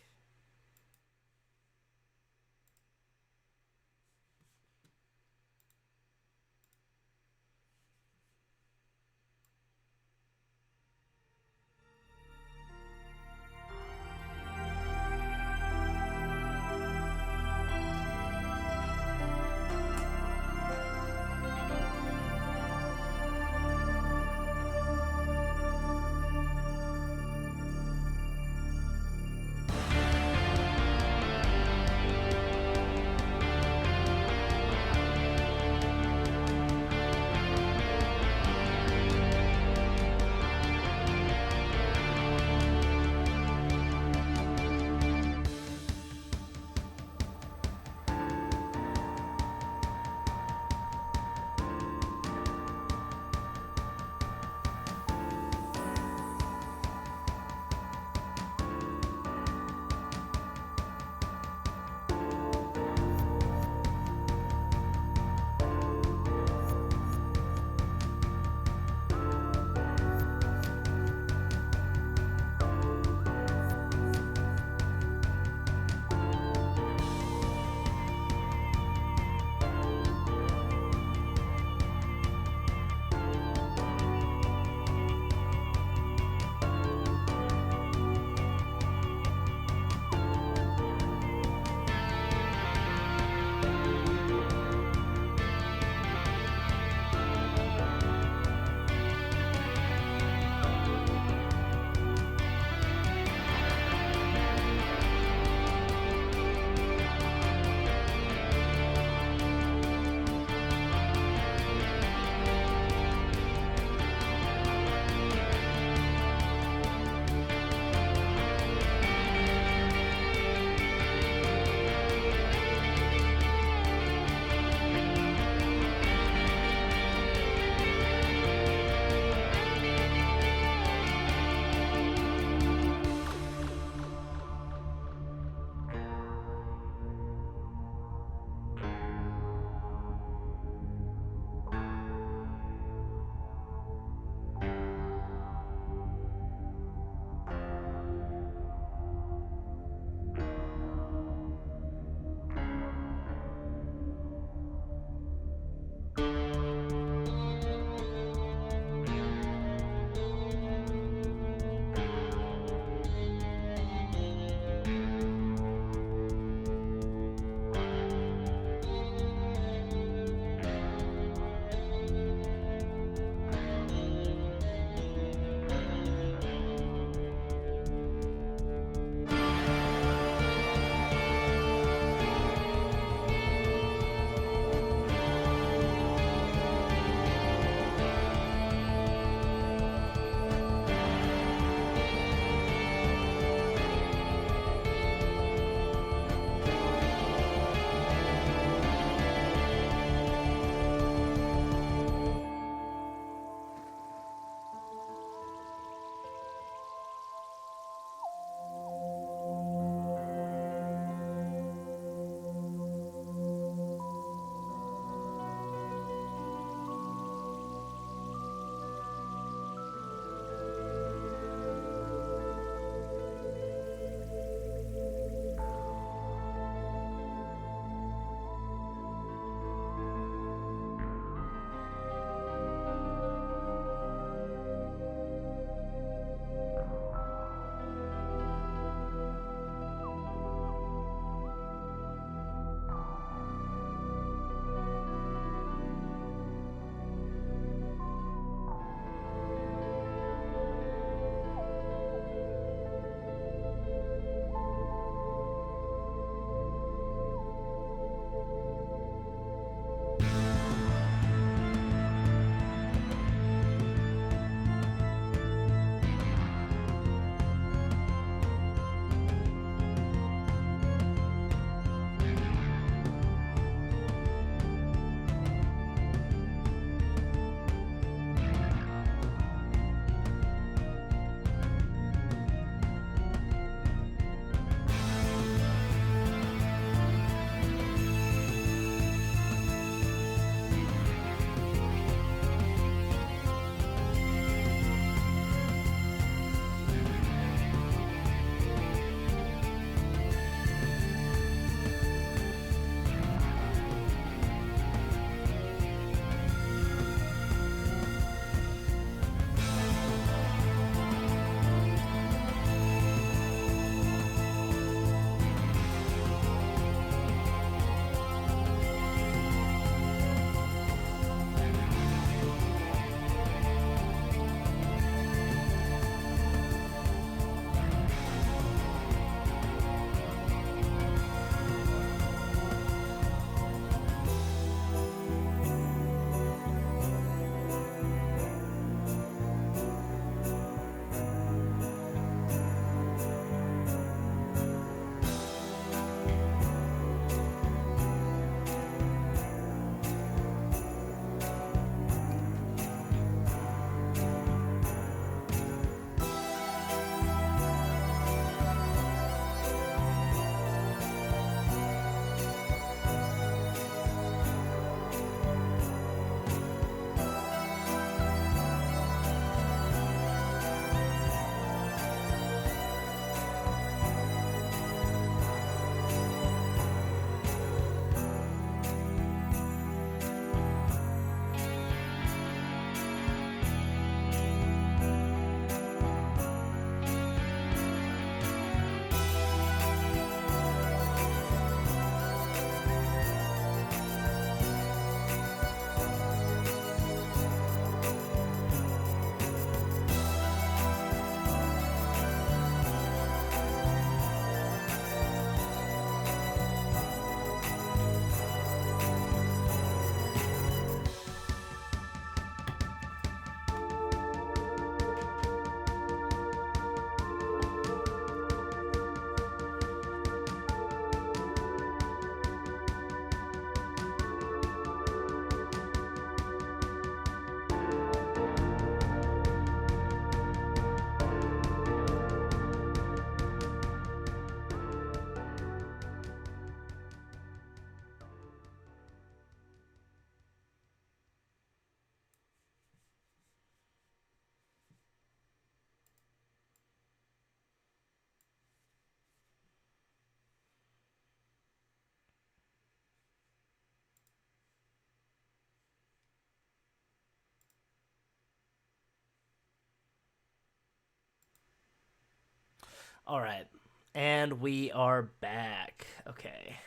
All right. And we are back. Okay.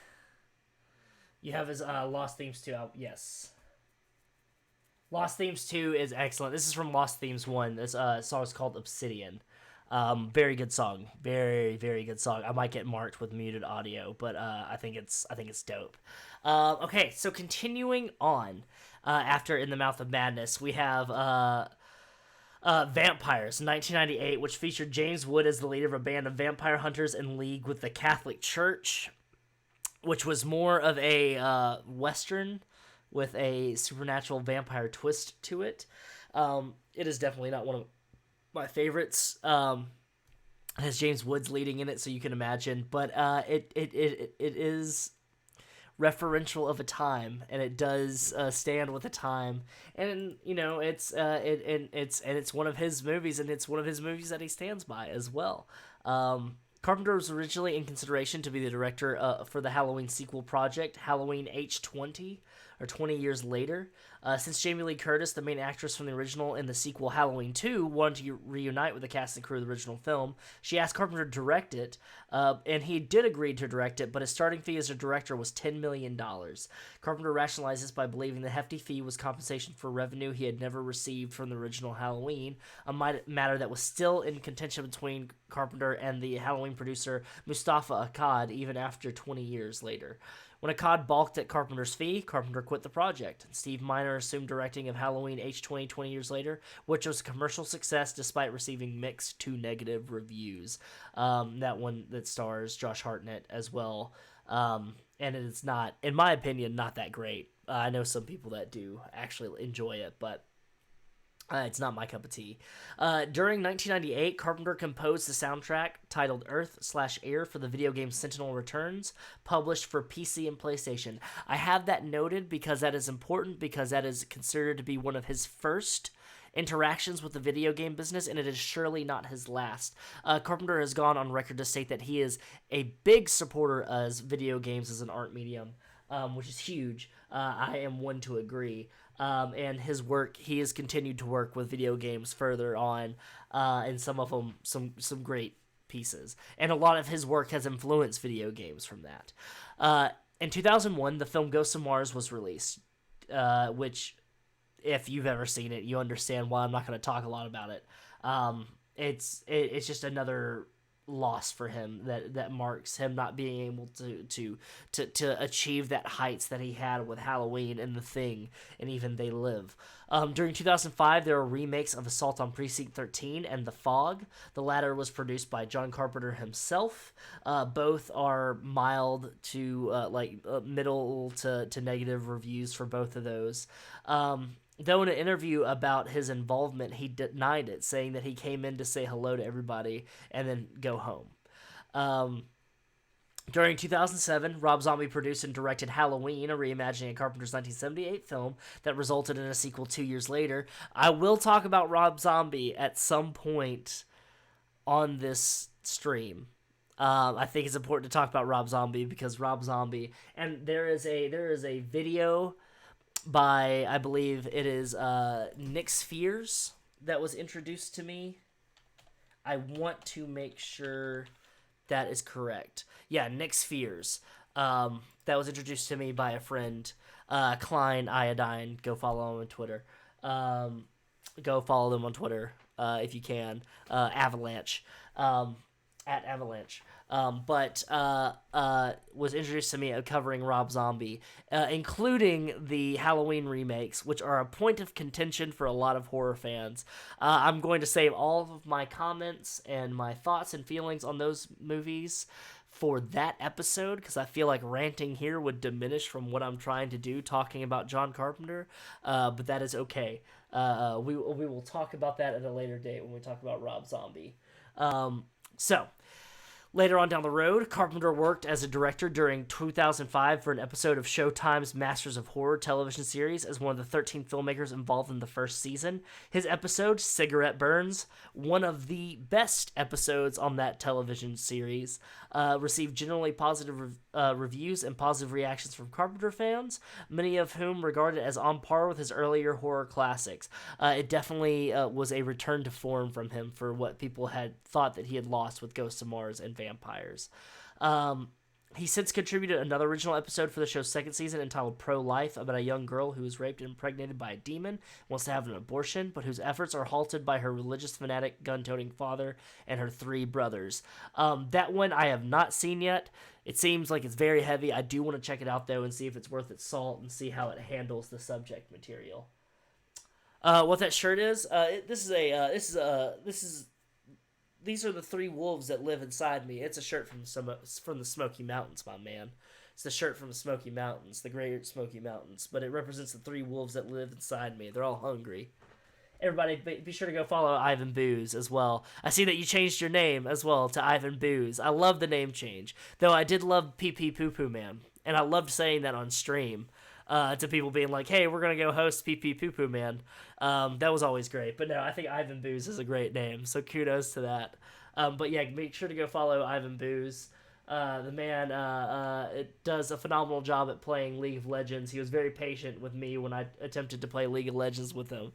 You have his Lost Themes 2 album. Yes. Lost Themes 2 is excellent. This is from Lost Themes 1. This song is called Obsidian. Very good song. Very, very good song. I might get marked with muted audio, but I think it's dope. Okay, so continuing on, after In the Mouth of Madness, we have Vampires, 1998, which featured James Wood as the leader of a band of vampire hunters in league with the Catholic Church, which was more of a Western with a supernatural vampire twist to it. It is definitely not one of my favorites. It has James Woods leading in it, so you can imagine. But it is referential of a time, and it does stand with a time. And you know, it's one of his movies, and it's one of his movies that he stands by as well. Carpenter was originally in consideration to be the director for the Halloween sequel project, Halloween H20, or 20 years later. Since Jamie Lee Curtis, the main actress from the original and the sequel Halloween 2, wanted to reunite with the cast and crew of the original film, she asked Carpenter to direct it, and he did agree to direct it, but his starting fee as a director was $10 million. Carpenter rationalized this by believing the hefty fee was compensation for revenue he had never received from the original Halloween, a matter that was still in contention between Carpenter and the Halloween producer Mustafa Akkad even after 20 years later. When Akkad balked at Carpenter's fee, Carpenter quit the project. Steve Miner assumed directing of Halloween H20 20 years later, which was a commercial success despite receiving mixed to negative reviews. That one that stars Josh Hartnett as well. And it's not, in my opinion, not that great. I know some people that do actually enjoy it, but it's not my cup of tea. During 1998, Carpenter composed the soundtrack titled Earth/Air for the video game Sentinel Returns, published for PC and PlayStation. I have that noted because that is important, because that is considered to be one of his first interactions with the video game business, and it is surely not his last. Carpenter has gone on record to state that he is a big supporter of video games as an art medium, which is huge. I am one to agree. And his work, he has continued to work with video games further on, and some of them, some great pieces. And a lot of his work has influenced video games from that. In 2001, the film Ghosts of Mars was released, which, if you've ever seen it, you understand why I'm not going to talk a lot about it. It's just another loss for him that marks him not being able to achieve that heights that he had with Halloween and The Thing and even They Live. During 2005, there were remakes of Assault on Precinct 13 and The Fog. The latter was produced by John Carpenter himself. Both are mild to middle to negative reviews for both of those. Though in an interview about his involvement, he denied it, saying that he came in to say hello to everybody and then go home. During 2007, Rob Zombie produced and directed Halloween, a reimagining of Carpenter's 1978 film that resulted in a sequel 2 years later. I will talk about Rob Zombie at some point on this stream. I think it's important to talk about Rob Zombie because Rob Zombie, and there is a video by, I believe it is Nick Spheres that was introduced to me. I want to make sure that is correct. Yeah, Nick Spheres. That was introduced to me by a friend, Klein Iodine. Go follow him on Twitter. Go follow them on Twitter if you can. Avalanche. At Avalanche. But was introduced to me covering Rob Zombie, including the Halloween remakes, which are a point of contention for a lot of horror fans. I'm going to save all of my comments and my thoughts and feelings on those movies for that episode, because I feel like ranting here would diminish from what I'm trying to do talking about John Carpenter, but that is okay. We will talk about that at a later date when we talk about Rob Zombie. So, Later on down the road, Carpenter worked as a director during 2005 for an episode of Showtime's Masters of Horror television series as one of the 13 filmmakers involved in the first season. His episode, Cigarette Burns, one of the best episodes on that television series, received generally positive reviews and positive reactions from Carpenter fans, many of whom regarded it as on par with his earlier horror classics. It definitely was a return to form from him for what people had thought that he had lost with Ghosts of Mars and vampires. He since contributed another original episode for the show's second season entitled Pro-Life, about a young girl who is raped and impregnated by a demon, wants to have an abortion, but whose efforts are halted by her religious fanatic, gun-toting father and her 3 brothers. That one I have not seen yet. It seems like it's very heavy. I do want to check it out, though, and see if it's worth its salt and see how it handles the subject material. What that shirt is, these are the 3 wolves that live inside me. It's a shirt from the Smoky Mountains, my man. It's the shirt from the Smoky Mountains, the Great Smoky Mountains. But it represents the 3 wolves that live inside me. They're all hungry. Everybody, be sure to go follow Ivan Booze as well. I see that you changed your name as well to Ivan Booze. I love the name change. Though I did love Pee Pee Poo Poo Man. And I loved saying that on stream. To people being like, hey, we're going to go host Pee Pee Poo Poo Man. That was always great. But no, I think Ivan Booze is a great name, so kudos to that. But yeah, make sure to go follow Ivan Booze. The man it does a phenomenal job at playing League of Legends. He was very patient with me when I attempted to play League of Legends with him.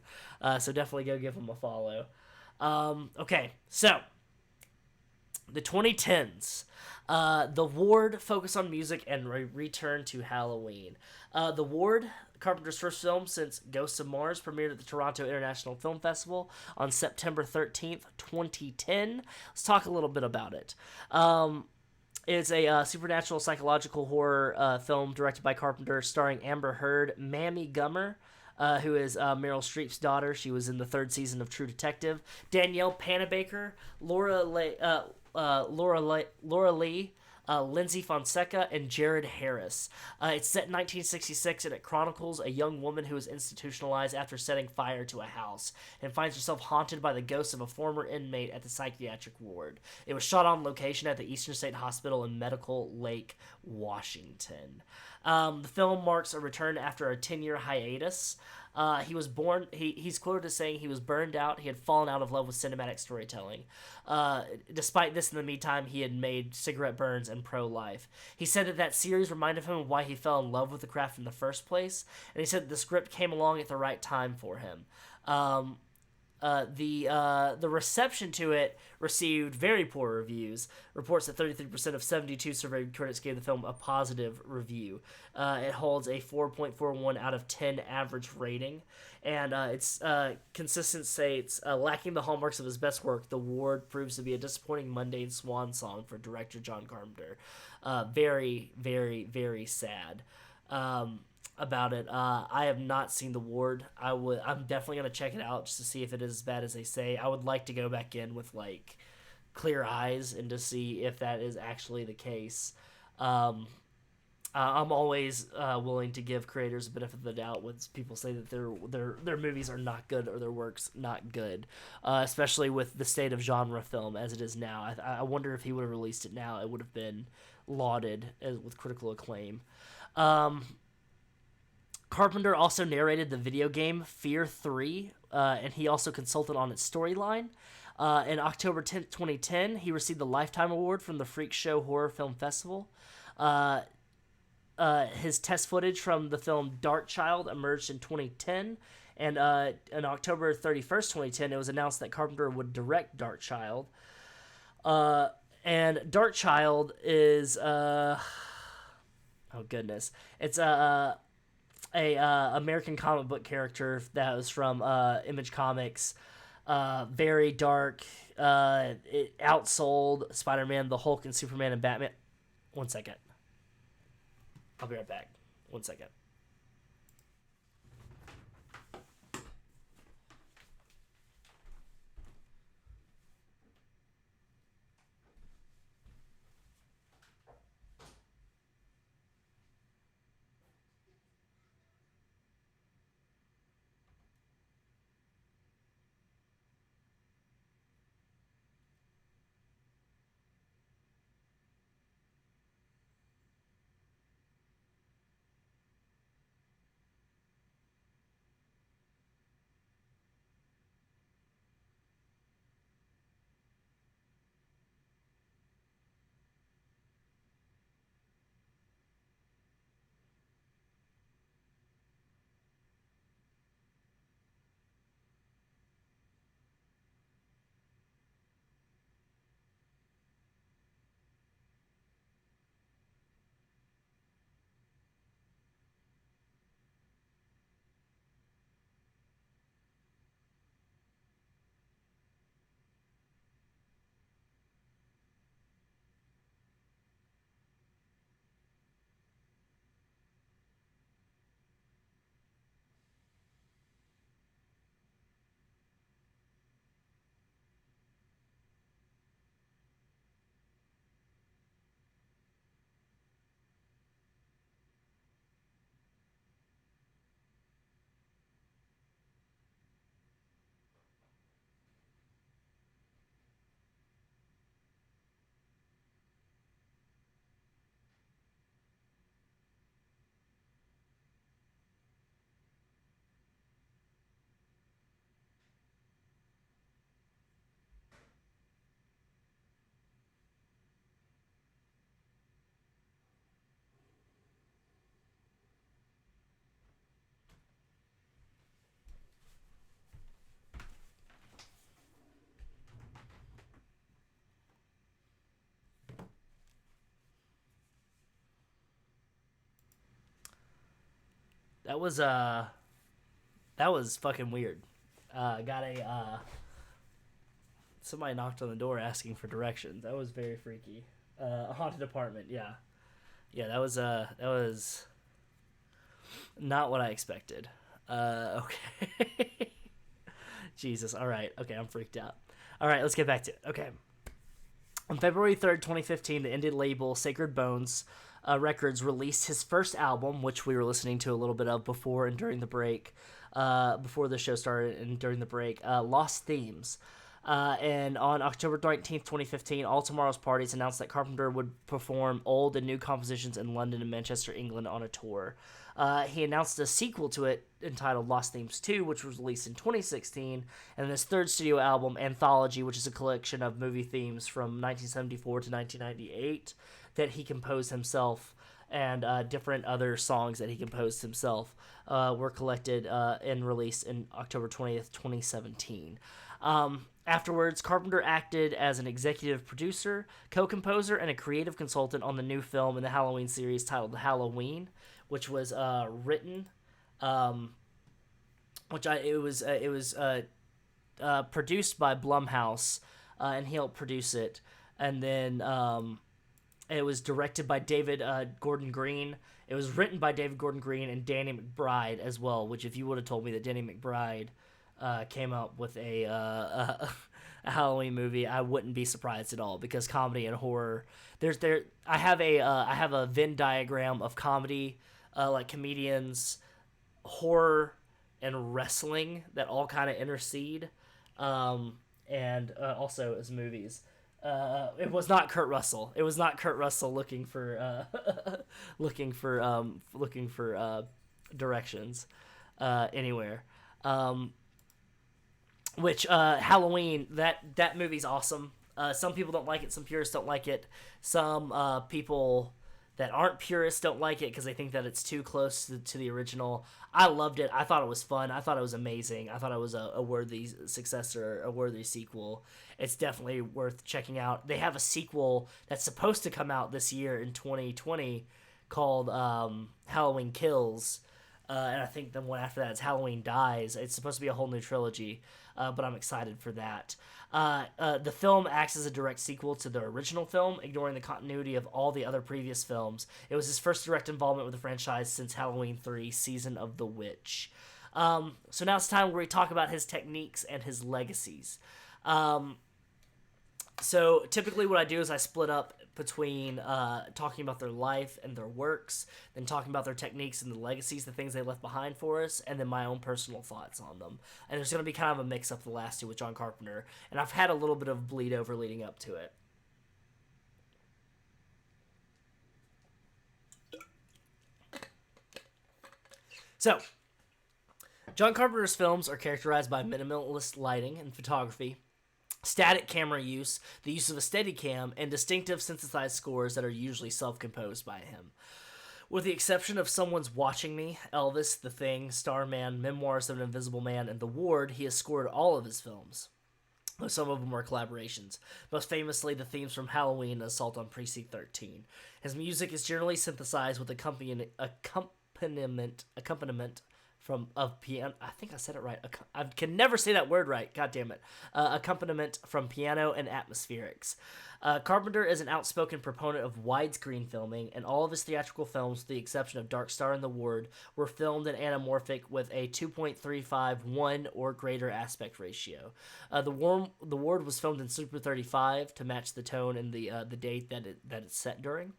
So definitely go give him a follow. Okay, so the 2010s. The Ward focused on music and return to Halloween. The Ward, Carpenter's first film since Ghosts of Mars, premiered at the Toronto International Film Festival on September 13th, 2010. Let's talk a little bit about it. It's a supernatural psychological horror film directed by Carpenter, starring Amber Heard, Mammy Gummer, who is Meryl Streep's daughter. She was in the 3rd season of True Detective. Danielle Panabaker, Laura Lee, Lindsay Fonseca, and Jared Harris. It's set in 1966, and it chronicles a young woman who is institutionalized after setting fire to a house and finds herself haunted by the ghost of a former inmate at the psychiatric ward. It was shot on location at the Eastern State Hospital in Medical Lake, Washington. The film marks a return after a 10-year hiatus. He's quoted as saying he was burned out. He had fallen out of love with cinematic storytelling. Despite this, in the meantime, he had made Cigarette Burns and Pro-Life. He said that series reminded him of why he fell in love with the craft in the first place, and he said that the script came along at the right time for him. The reception to it received very poor reviews. Reports that 33% of 72 surveyed critics gave the film a positive review. It holds a 4.41 out of 10 average rating, and its consistent states, lacking the hallmarks of his best work, The Ward proves to be a disappointing mundane swan song for director John Carpenter. Very, very, very sad. About it. I have not seen The Ward. I'm definitely gonna check it out just to see if it is as bad as they say. I would like to go back in with like clear eyes and to see if that is actually the case. I'm always willing to give creators a benefit of the doubt when people say that their movies are not good or their work's not good, especially with the state of genre film as it is now. I wonder if he would have released it now, it would have been lauded with critical acclaim. Carpenter also narrated the video game Fear 3, and he also consulted on its storyline. In October 10th, 2010, he received the Lifetime Award from the Freak Show Horror Film Festival. His test footage from the film Dark Child emerged in 2010, and on October 31st, 2010, it was announced that Carpenter would direct Dark Child. And Dark Child is... oh, goodness. It's a American comic book character that was from Image Comics. Very dark. It outsold Spider-Man, the Hulk, and Superman and Batman. 1 second. I'll be right back. 1 second. That was that was fucking weird. Got a somebody knocked on the door asking for directions. That was very freaky. A haunted apartment. Yeah, yeah. That was not what I expected. Okay. Jesus. All right. Okay, I'm freaked out. All right, let's get back to it. Okay. On February 3rd, 2015, the indie label Sacred Bones Records released his first album, which we were listening to a little bit of before and during the break, before the show started and during the break, Lost Themes. And on October 19th, 2015, All Tomorrow's Parties announced that Carpenter would perform old and new compositions in London and Manchester, England on a tour. He announced a sequel to it entitled Lost Themes 2, which was released in 2016, and his third studio album, Anthology, which is a collection of movie themes from 1974 to 1998 that he composed himself, and different other songs that he composed himself were collected and released in October 20th, 2017. Afterwards, Carpenter acted as an executive producer, co-composer, and a creative consultant on the new film in the Halloween series titled Halloween, which was written, it was produced by Blumhouse, and he helped produce it, and then it was directed by David Gordon Green. It was written by David Gordon Green and Danny McBride as well. Which, if you would have told me that Danny McBride came out with a Halloween movie, I wouldn't be surprised at all, because comedy and horror. I have a Venn diagram of comedy, like comedians, horror, and wrestling that all kind of intercede, and also as movies. It was not Kurt Russell. It was not Kurt Russell looking for directions anywhere. Which Halloween, that movie's awesome. Some people don't like it. Some purists don't like it. Some people that aren't purists don't like it because they think that it's too close to the original. I loved it. I thought it was fun. I thought it was amazing. I thought it was a worthy successor, a worthy sequel. It's definitely worth checking out. They have a sequel that's supposed to come out this year in 2020 called Halloween Kills. And I think the one after that is Halloween Dies. It's supposed to be a whole new trilogy, but I'm excited for that. The film acts as a direct sequel to the original film, ignoring the continuity of all the other previous films. It was his first direct involvement with the franchise since Halloween 3, Season of the Witch. So now it's time where we talk about his techniques and his legacies. So typically what I do is I split up between talking about their life and their works, then talking about their techniques and the legacies, the things they left behind for us, and then my own personal thoughts on them. And there's going to be kind of a mix-up the last two with John Carpenter, and I've had a little bit of bleed over leading up to it. So, John Carpenter's films are characterized by minimalist lighting and photography, static camera use, the use of a Steadicam, and distinctive synthesized scores that are usually self-composed by him. With the exception of Someone's Watching Me, Elvis, The Thing, Starman, Memoirs of an Invisible Man, and The Ward, he has scored all of his films. Though some of them are collaborations, most famously the themes from Halloween and Assault on Precinct 13. His music is generally synthesized with accompaniment of piano. I think I said it right. I can never say that word right. God damn it. Accompaniment from piano and atmospherics. Carpenter is an outspoken proponent of widescreen filming, and all of his theatrical films, with the exception of Dark Star and The Ward, were filmed in anamorphic with a 2.351 or greater aspect ratio. The Ward was filmed in Super 35 to match the tone and the date that it's set during.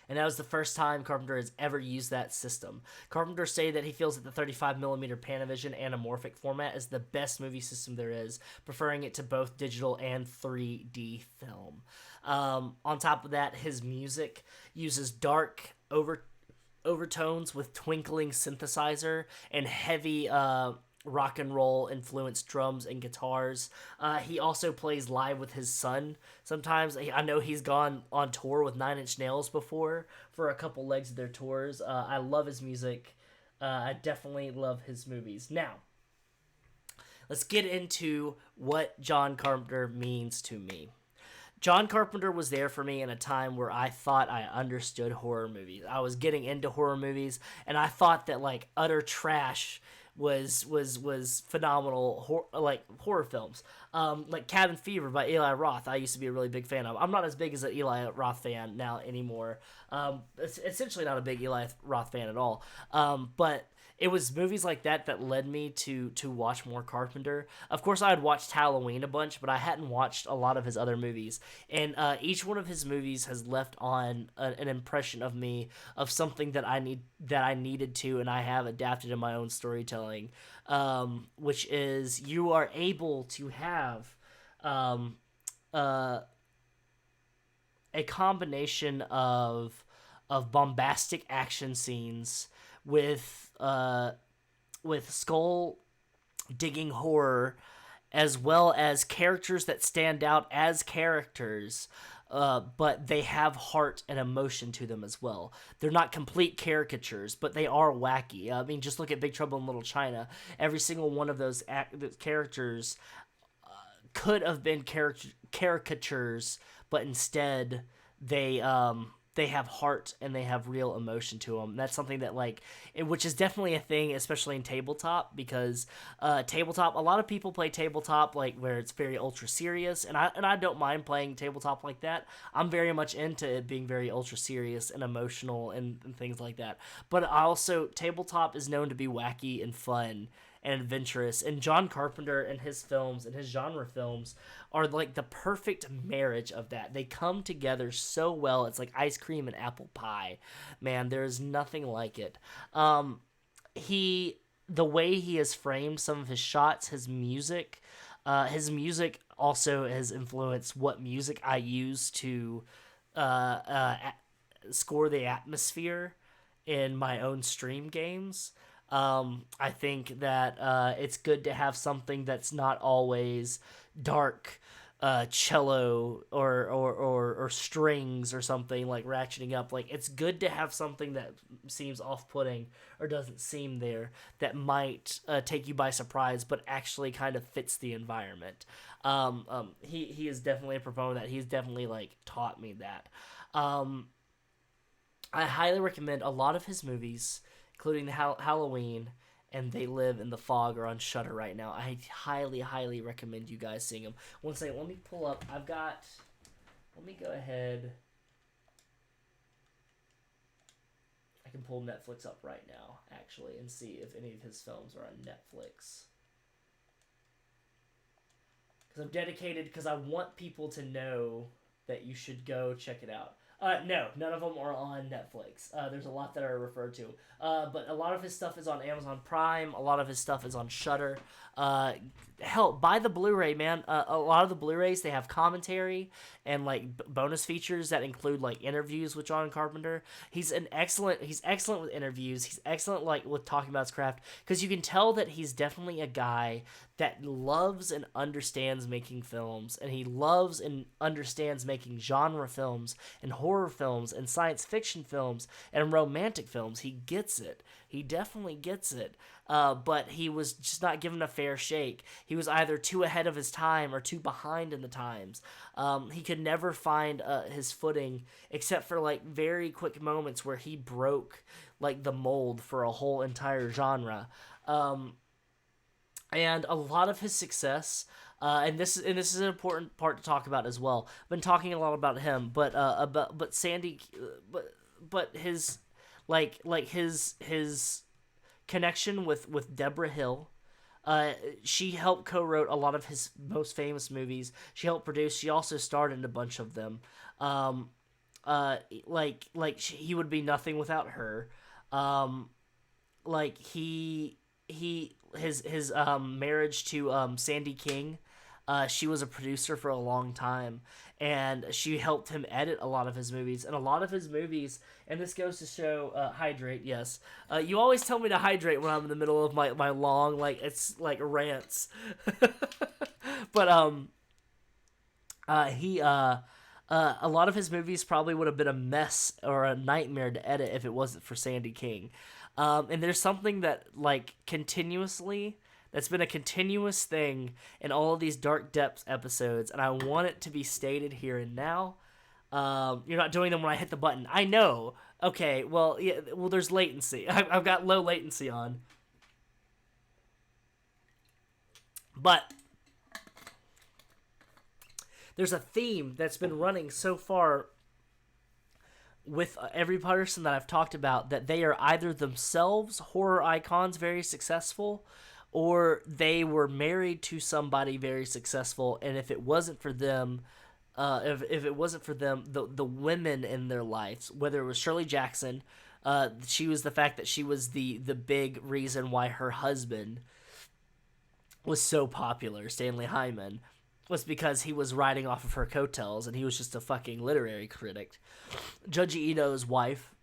And that was the first time Carpenter has ever used that system. Carpenter stated that he feels that the 35mm Panavision anamorphic format is the best movie system there is, preferring it to both digital and 3D film. On top of that, his music uses dark overtones with twinkling synthesizer and heavy rock and roll influenced drums and guitars. He also plays live with his son sometimes. I know he's gone on tour with Nine Inch Nails before for a couple legs of their tours. I love his music. I definitely love his movies. Now, let's get into what John Carpenter means to me. John Carpenter was there for me in a time where I thought I understood horror movies. I was getting into horror movies, and I thought that like utter trash was phenomenal like horror films. Like Cabin Fever by Eli Roth. I used to be a really big fan of. I'm not as big as an Eli Roth fan now anymore. It's essentially not a big Eli Roth fan at all. But it was movies like that that led me to watch more Carpenter. Of course, I had watched Halloween a bunch, but I hadn't watched a lot of his other movies. And each one of his movies has left on an impression of me of something that I needed to, and I have adapted in my own storytelling, which is you are able to have um, uh, a combination of bombastic action scenes with skull digging horror, as well as characters that stand out as characters, but they have heart and emotion to them as well. They're not complete caricatures, but they are wacky. I mean, just look at Big Trouble in Little China. Every single one of those characters could have been caricatures, but instead they have heart and they have real emotion to them. That's something that which is definitely a thing, especially in tabletop, because tabletop, a lot of people play tabletop like where it's very ultra serious, and I don't mind playing tabletop like that. I'm very much into it being very ultra serious and emotional and things like that. But also tabletop is known to be wacky and fun and adventurous, and John Carpenter and his films and his genre films are like the perfect marriage of that. They come together so well. It's like ice cream and apple pie. Man, there is nothing like it. The way he has framed some of his shots, his music also has influenced what music I use to score the atmosphere in my own stream games. I think that it's good to have something that's not always dark cello or strings or something like ratcheting up. Like, it's good to have something that seems off-putting or doesn't seem there, that might take you by surprise but actually kind of fits the environment. He is definitely a proponent of that. He's definitely taught me that. I highly recommend a lot of his movies, including the Halloween and They Live in the Fog, are on Shudder right now. I highly, highly recommend you guys seeing them. One second, let me pull up. Let me go ahead. I can pull Netflix up right now, actually, and see if any of his films are on Netflix. Because I'm dedicated, because I want people to know that you should go check it out. No, none of them are on Netflix. There's a lot that are referred to. But a lot of his stuff is on Amazon Prime. A lot of his stuff is on Shudder. Hell, buy the Blu-ray, man. A lot of the Blu-rays, they have commentary and bonus features that include interviews with John Carpenter. He's excellent with interviews. He's excellent with talking about his craft, because you can tell that he's definitely a guy that loves and understands making films, and he loves and understands making genre films and horror films and science fiction films and romantic films. He gets it. He definitely gets it. But he was just not given a fair shake. He was either too ahead of his time or too behind in the times. He could never find his footing, except for very quick moments where he broke the mold for a whole entire genre. And a lot of his success, and this is an important part to talk about as well. I've been talking a lot about him, but Sandy, but his his connection with Deborah Hill. She helped co-wrote a lot of his most famous movies. She helped produce. She also starred in a bunch of them. He would be nothing without her. His marriage to Sandy King. She was a producer for a long time, and she helped him edit a lot of his movies. And a lot of his movies, and this goes to show, hydrate, yes. You always tell me to hydrate when I'm in the middle of my long, rants. But, a lot of his movies probably would have been a mess or a nightmare to edit if it wasn't for Sandy King. And there's something that, continuously That's been a continuous thing in all of these Dark Depths episodes, and I want it to be stated here and now. You're not doing them when I hit the button. I know. Okay, well, yeah, well, there's latency. I've got low latency on. But there's a theme that's been running so far with every person that I've talked about, that they are either themselves horror icons, very successful, or they were married to somebody very successful, and if it wasn't for them, if it wasn't for them, the women in their lives, whether it was Shirley Jackson, she was the fact that she was the big reason why her husband was so popular, Stanley Hyman, was because he was riding off of her coattails, and he was just a fucking literary critic. Junji Ito's wife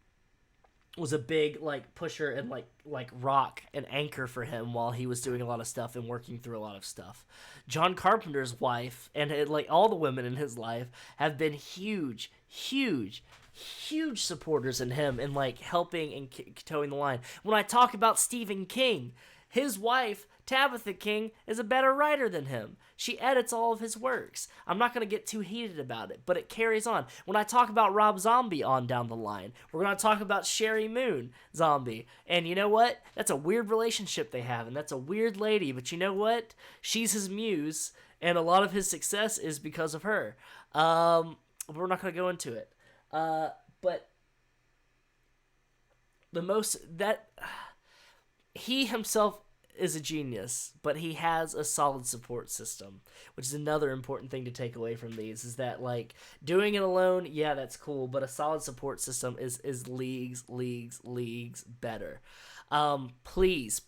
was a big pusher and like rock and anchor for him while he was doing a lot of stuff and working through a lot of stuff. John Carpenter's wife and all the women in his life have been huge supporters in him and helping and towing the line. When I talk about Stephen King, his wife, Tabitha King, is a better writer than him. She edits all of his works. I'm not going to get too heated about it, but it carries on. When I talk about Rob Zombie on down the line, we're going to talk about Sherry Moon Zombie. And you know what? That's a weird relationship they have, and that's a weird lady, but you know what? She's his muse, and a lot of his success is because of her. We're not going to go into it. But he himself is a genius, but he has a solid support system, which is another important thing to take away from these, is that doing it alone, yeah, that's cool, but a solid support system is leagues better. Please,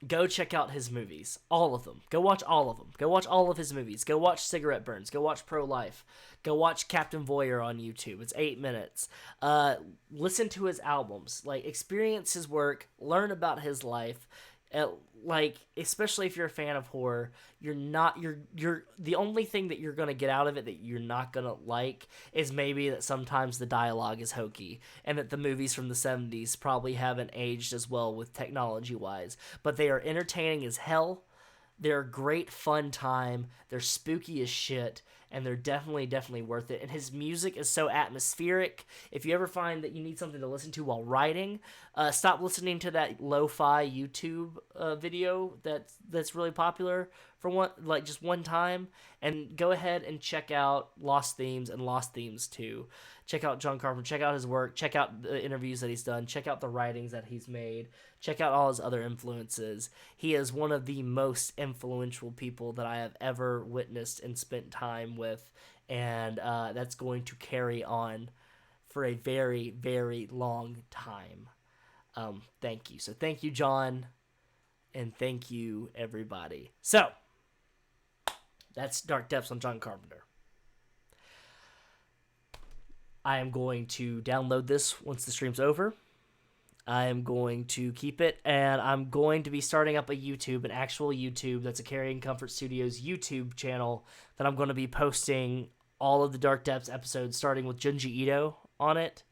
go check out his movies. All of them. Go watch all of them. Go watch all of his movies. Go watch Cigarette Burns. Go watch Pro-Life. Go watch Captain Voyeur on YouTube. It's 8 minutes. Listen to his albums. Experience his work. Learn about his life. Especially if you're a fan of horror, you're the only thing that you're going to get out of it that you're not going to like is maybe that sometimes the dialogue is hokey and that the movies from the 70s probably haven't aged as well with technology wise, but they are entertaining as hell. They're a great fun time. They're spooky as shit, and they're definitely worth it. And his music is so atmospheric. If you ever find that you need something to listen to while writing, stop listening to that lo-fi YouTube video that's really popular for just one time, and go ahead and check out Lost Themes and Lost Themes 2. Check out John Carpenter. Check out his work. Check out the interviews that he's done. Check out the writings that he's made. Check out all his other influences. He is one of the most influential people that I have ever witnessed and spent time with, and that's going to carry on for a very, very long time. Thank you. So thank you, John, and thank you, everybody. So that's Dark Depths on John Carpenter. I am going to download this once the stream's over. I am going to keep it, and I'm going to be starting up an actual YouTube. That's a Carrion Comfort Studios YouTube channel that I'm going to be posting all of the Dark Depths episodes, starting with Junji Ito on it,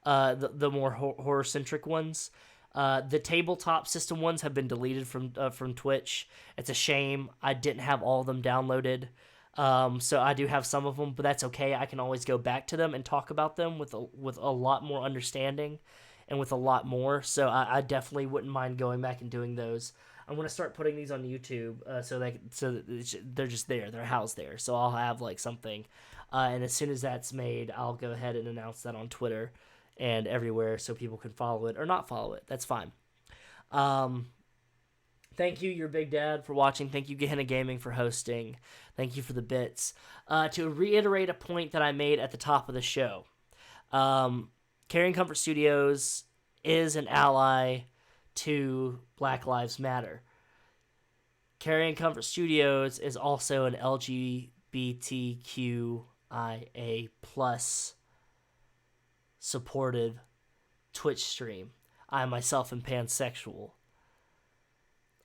the more horror-centric ones. The tabletop system ones have been deleted from Twitch. It's a shame. I didn't have all of them downloaded. So I do have some of them, but that's okay. I can always go back to them and talk about them with a lot more understanding and with a lot more. So I definitely wouldn't mind going back and doing those. I'm going to start putting these on YouTube, so they're just there. They're housed there. So I'll have something. And as soon as that's made, I'll go ahead and announce that on Twitter and everywhere so people can follow it or not follow it. That's fine. Thank you, your big dad, for watching. Thank you, Gehenna Gaming, for hosting. Thank you for the bits. To reiterate a point that I made at the top of the show, Carrion Comfort Studios is an ally to Black Lives Matter. Carrion Comfort Studios is also an LGBTQIA+ supported Twitch stream. I myself am pansexual.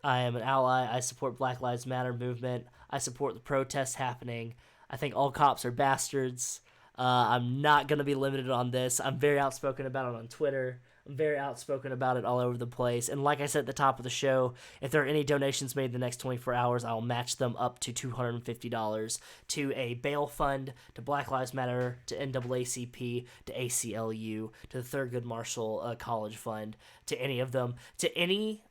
I am an ally. I support Black Lives Matter movement. I support the protests happening. I think all cops are bastards. I'm not going to be limited on this. I'm very outspoken about it on Twitter. I'm very outspoken about it all over the place. And like I said at the top of the show, if there are any donations made in the next 24 hours, I'll match them up to $250 to a bail fund, to Black Lives Matter, to NAACP, to ACLU, to the Thurgood Marshall College Fund, to any of them, to any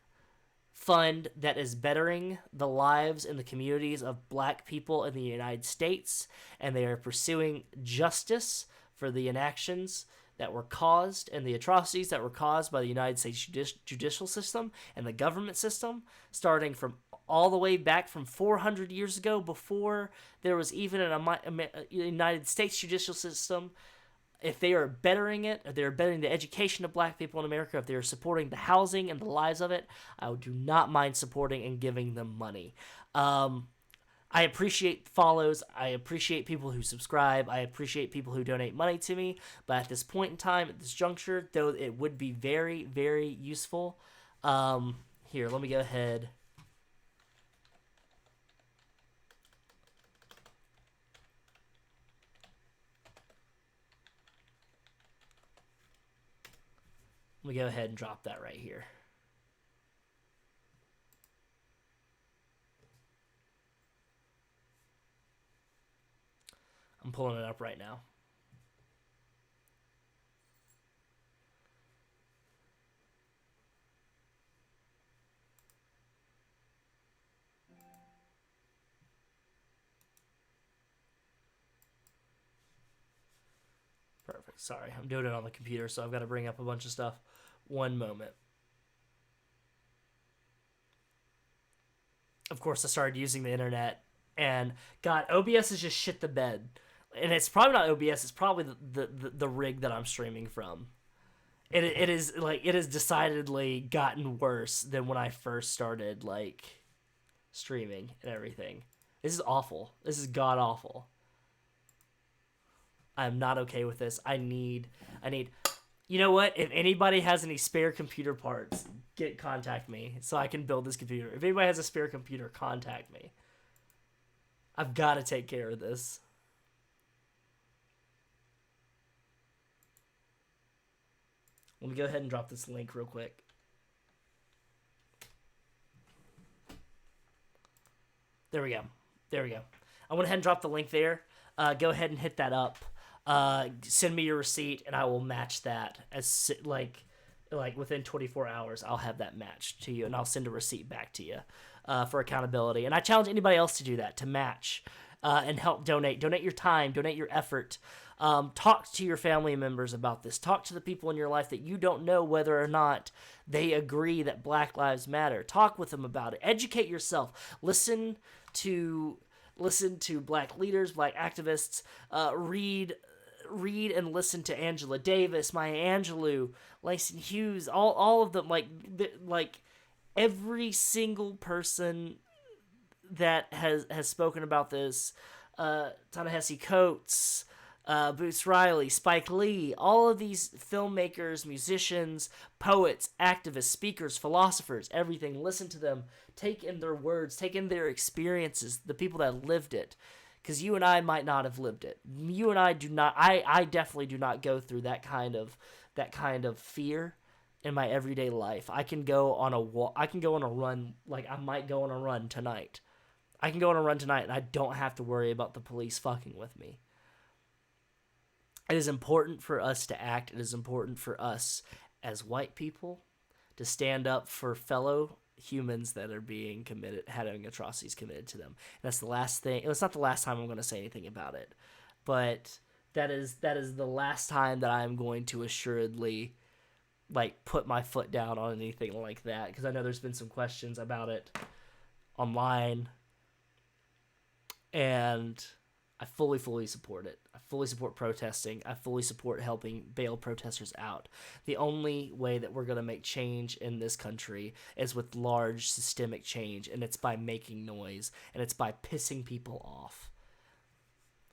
fund that is bettering the lives and the communities of black people in the United States, and they are pursuing justice for the inactions that were caused and the atrocities that were caused by the United States judicial system and the government system, starting from all the way back from 400 years ago, before there was even a United States judicial system. If they are bettering it, if they are bettering the education of black people in America, if they are supporting the housing and the lives of it, I do not mind supporting and giving them money. I appreciate follows. I appreciate people who subscribe. I appreciate people who donate money to me. But at this point in time, at this juncture, though it would be very, very useful. Here, let me go ahead. Let me go ahead and drop that right here. I'm pulling it up right now. Perfect. Sorry, I'm doing it on the computer, so I've got to bring up a bunch of stuff. One moment. Of course, I started using the internet, and God, OBS is just shit the bed. And it's probably not OBS, it's probably the rig that I'm streaming from. It has decidedly gotten worse than when I first started, like, streaming and everything. This is awful. This is god awful. I'm not okay with this. I need you know what? If anybody has any spare computer parts, contact me so I can build this computer. If anybody has a spare computer, contact me. I've got to take care of this. Let me go ahead and drop this link real quick. There we go. I went ahead and dropped the link there. Go ahead and hit that up. Send me your receipt, and I will match that as like within 24 hours. I'll have that matched to you, and I'll send a receipt back to you for accountability. And I challenge anybody else to do that, to match and help donate. Donate your time. Donate your effort. Talk to your family members about this. Talk to the people in your life that you don't know whether or not they agree that Black Lives Matter. Talk with them about it. Educate yourself. Listen to black leaders, black activists. Read and listen to Angela Davis, Maya Angelou, Langston Hughes, all of them, like every single person that has spoken about this, Ta-Nehisi Coates, Boots Riley, Spike Lee, all of these filmmakers, musicians, poets, activists, speakers, philosophers, everything. Listen to them. Take in their words. Take in their experiences, the people that lived it. Because you and I might not have lived it. You and I do not. I definitely do not go through that kind of fear in my everyday life. I can go on a run. Like, I might go on a run tonight. I can go on a run tonight, and I don't have to worry about the police fucking with me. It is important for us to act. It is important for us as white people to stand up for fellow humans that are being having atrocities committed to them. And that's the last thing. It's not the last time I'm going to say anything about it, but that is the last time that I'm going to assuredly put my foot down on anything like that, because I know there's been some questions about it online, and I fully support it. I fully support protesting. I fully support helping bail protesters out. The only way that we're going to make change in this country is with large systemic change, and it's by making noise, and it's by pissing people off.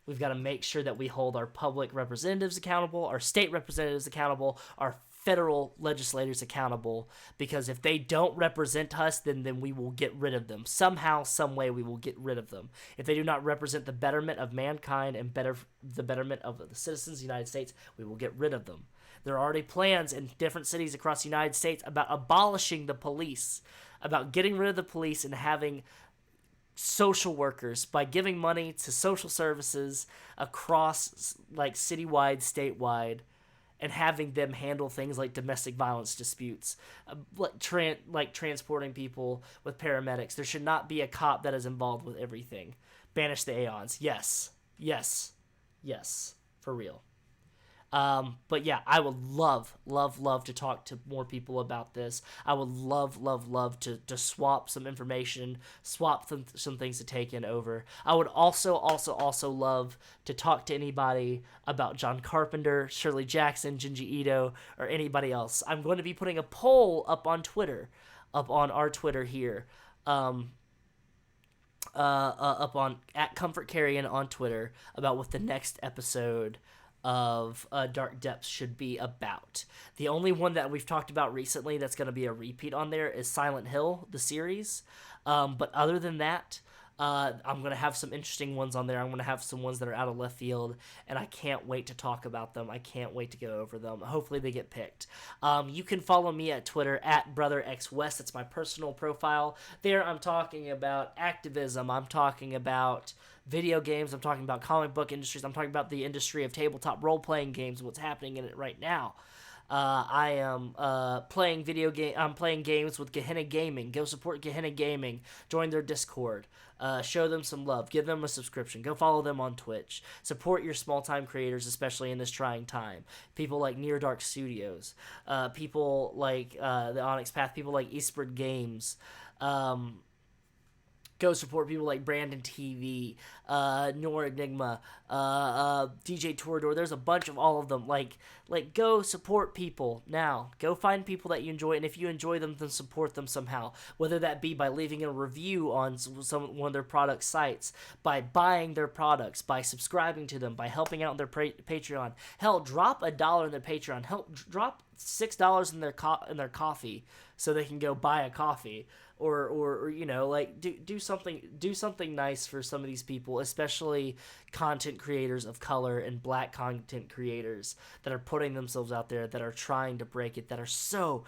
We've got to make sure that we hold our public representatives accountable, our state representatives accountable, our federal legislators accountable, because if they don't represent us, then we will get rid of them. Somehow, some way, we will get rid of them. If they do not represent the betterment of mankind and the betterment of the citizens of the United States, we will get rid of them. There are already plans in different cities across the United States about abolishing the police, about getting rid of the police and having social workers by giving money to social services across like citywide, statewide, and having them handle things like domestic violence disputes, like transporting people with paramedics. There should not be a cop that is involved with everything. Banish the Aeons. Yes, yes, yes, for real. But yeah, I would love, love, love to talk to more people about this. I would love, love, love to swap some information, swap some things to take in over. I would also love to talk to anybody about John Carpenter, Shirley Jackson, Junji Ito, or anybody else. I'm going to be putting a poll up on our Twitter here. Up on at Comfort Carrion on Twitter about what the next episode of Dark Depths should be about. The only one that we've talked about recently that's going to be a repeat on there is Silent Hill, the series. But other than that, I'm going to have some interesting ones on there. I'm going to have some ones that are out of left field, and I can't wait to talk about them. I can't wait to go over them. Hopefully they get picked. You can follow me at Twitter at BrotherXWest. That's my personal profile. There I'm talking about activism. I'm talking about video games. I'm talking about comic book industries. I'm talking about the industry of tabletop role-playing games and what's happening in it right now. I am playing I'm playing games with Gehenna Gaming. Go support Gehenna Gaming. Join their Discord. Show them some love. Give them a subscription. Go follow them on Twitch. Support your small-time creators, especially in this trying time. People like Near Dark Studios. People like the Onyx Path. People like Eastward Games. Go support people like Brandon TV, Nor Enigma, DJ Torador. There's a bunch of all of them. Like go support people now. Go find people that you enjoy, and if you enjoy them, then support them somehow. Whether that be by leaving a review on one of their product sites, by buying their products, by subscribing to them, by helping out their Patreon. Hell, drop $1 in their Patreon. Help drop $6 in their coffee so they can go buy a coffee. Or you know, like do something nice for some of these people, especially content creators of color and black content creators that are putting themselves out there, that are trying to break it, that are so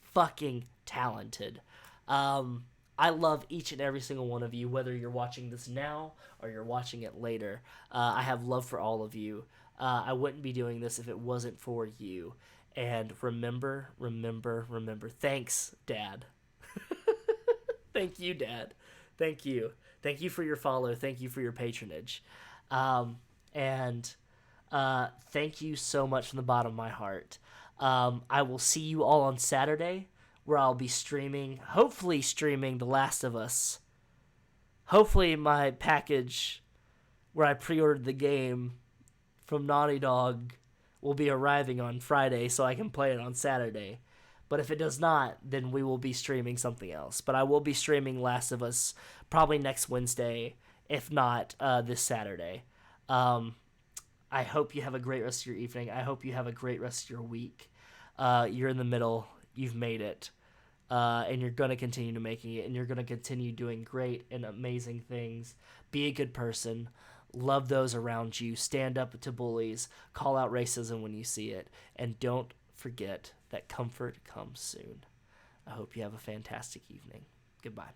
fucking talented. I love each and every single one of you, whether you're watching this now or you're watching it later. I have love for all of you. I wouldn't be doing this if it wasn't for you. And remember, thanks, Dad. Thank you, Dad. Thank you. Thank you for your follow. Thank you for your patronage. And thank you so much from the bottom of my heart. I will see you all on Saturday, where I'll be hopefully streaming The Last of Us. Hopefully my package where I pre-ordered the game from Naughty Dog will be arriving on Friday so I can play it on Saturday. But if it does not, then we will be streaming something else. But I will be streaming Last of Us probably next Wednesday, if not this Saturday. I hope you have a great rest of your evening. I hope you have a great rest of your week. You're in the middle. You've made it. And you're going to continue to making it. And you're going to continue doing great and amazing things. Be a good person. Love those around you. Stand up to bullies. Call out racism when you see it. And don't forget that comfort comes soon. I hope you have a fantastic evening. Goodbye.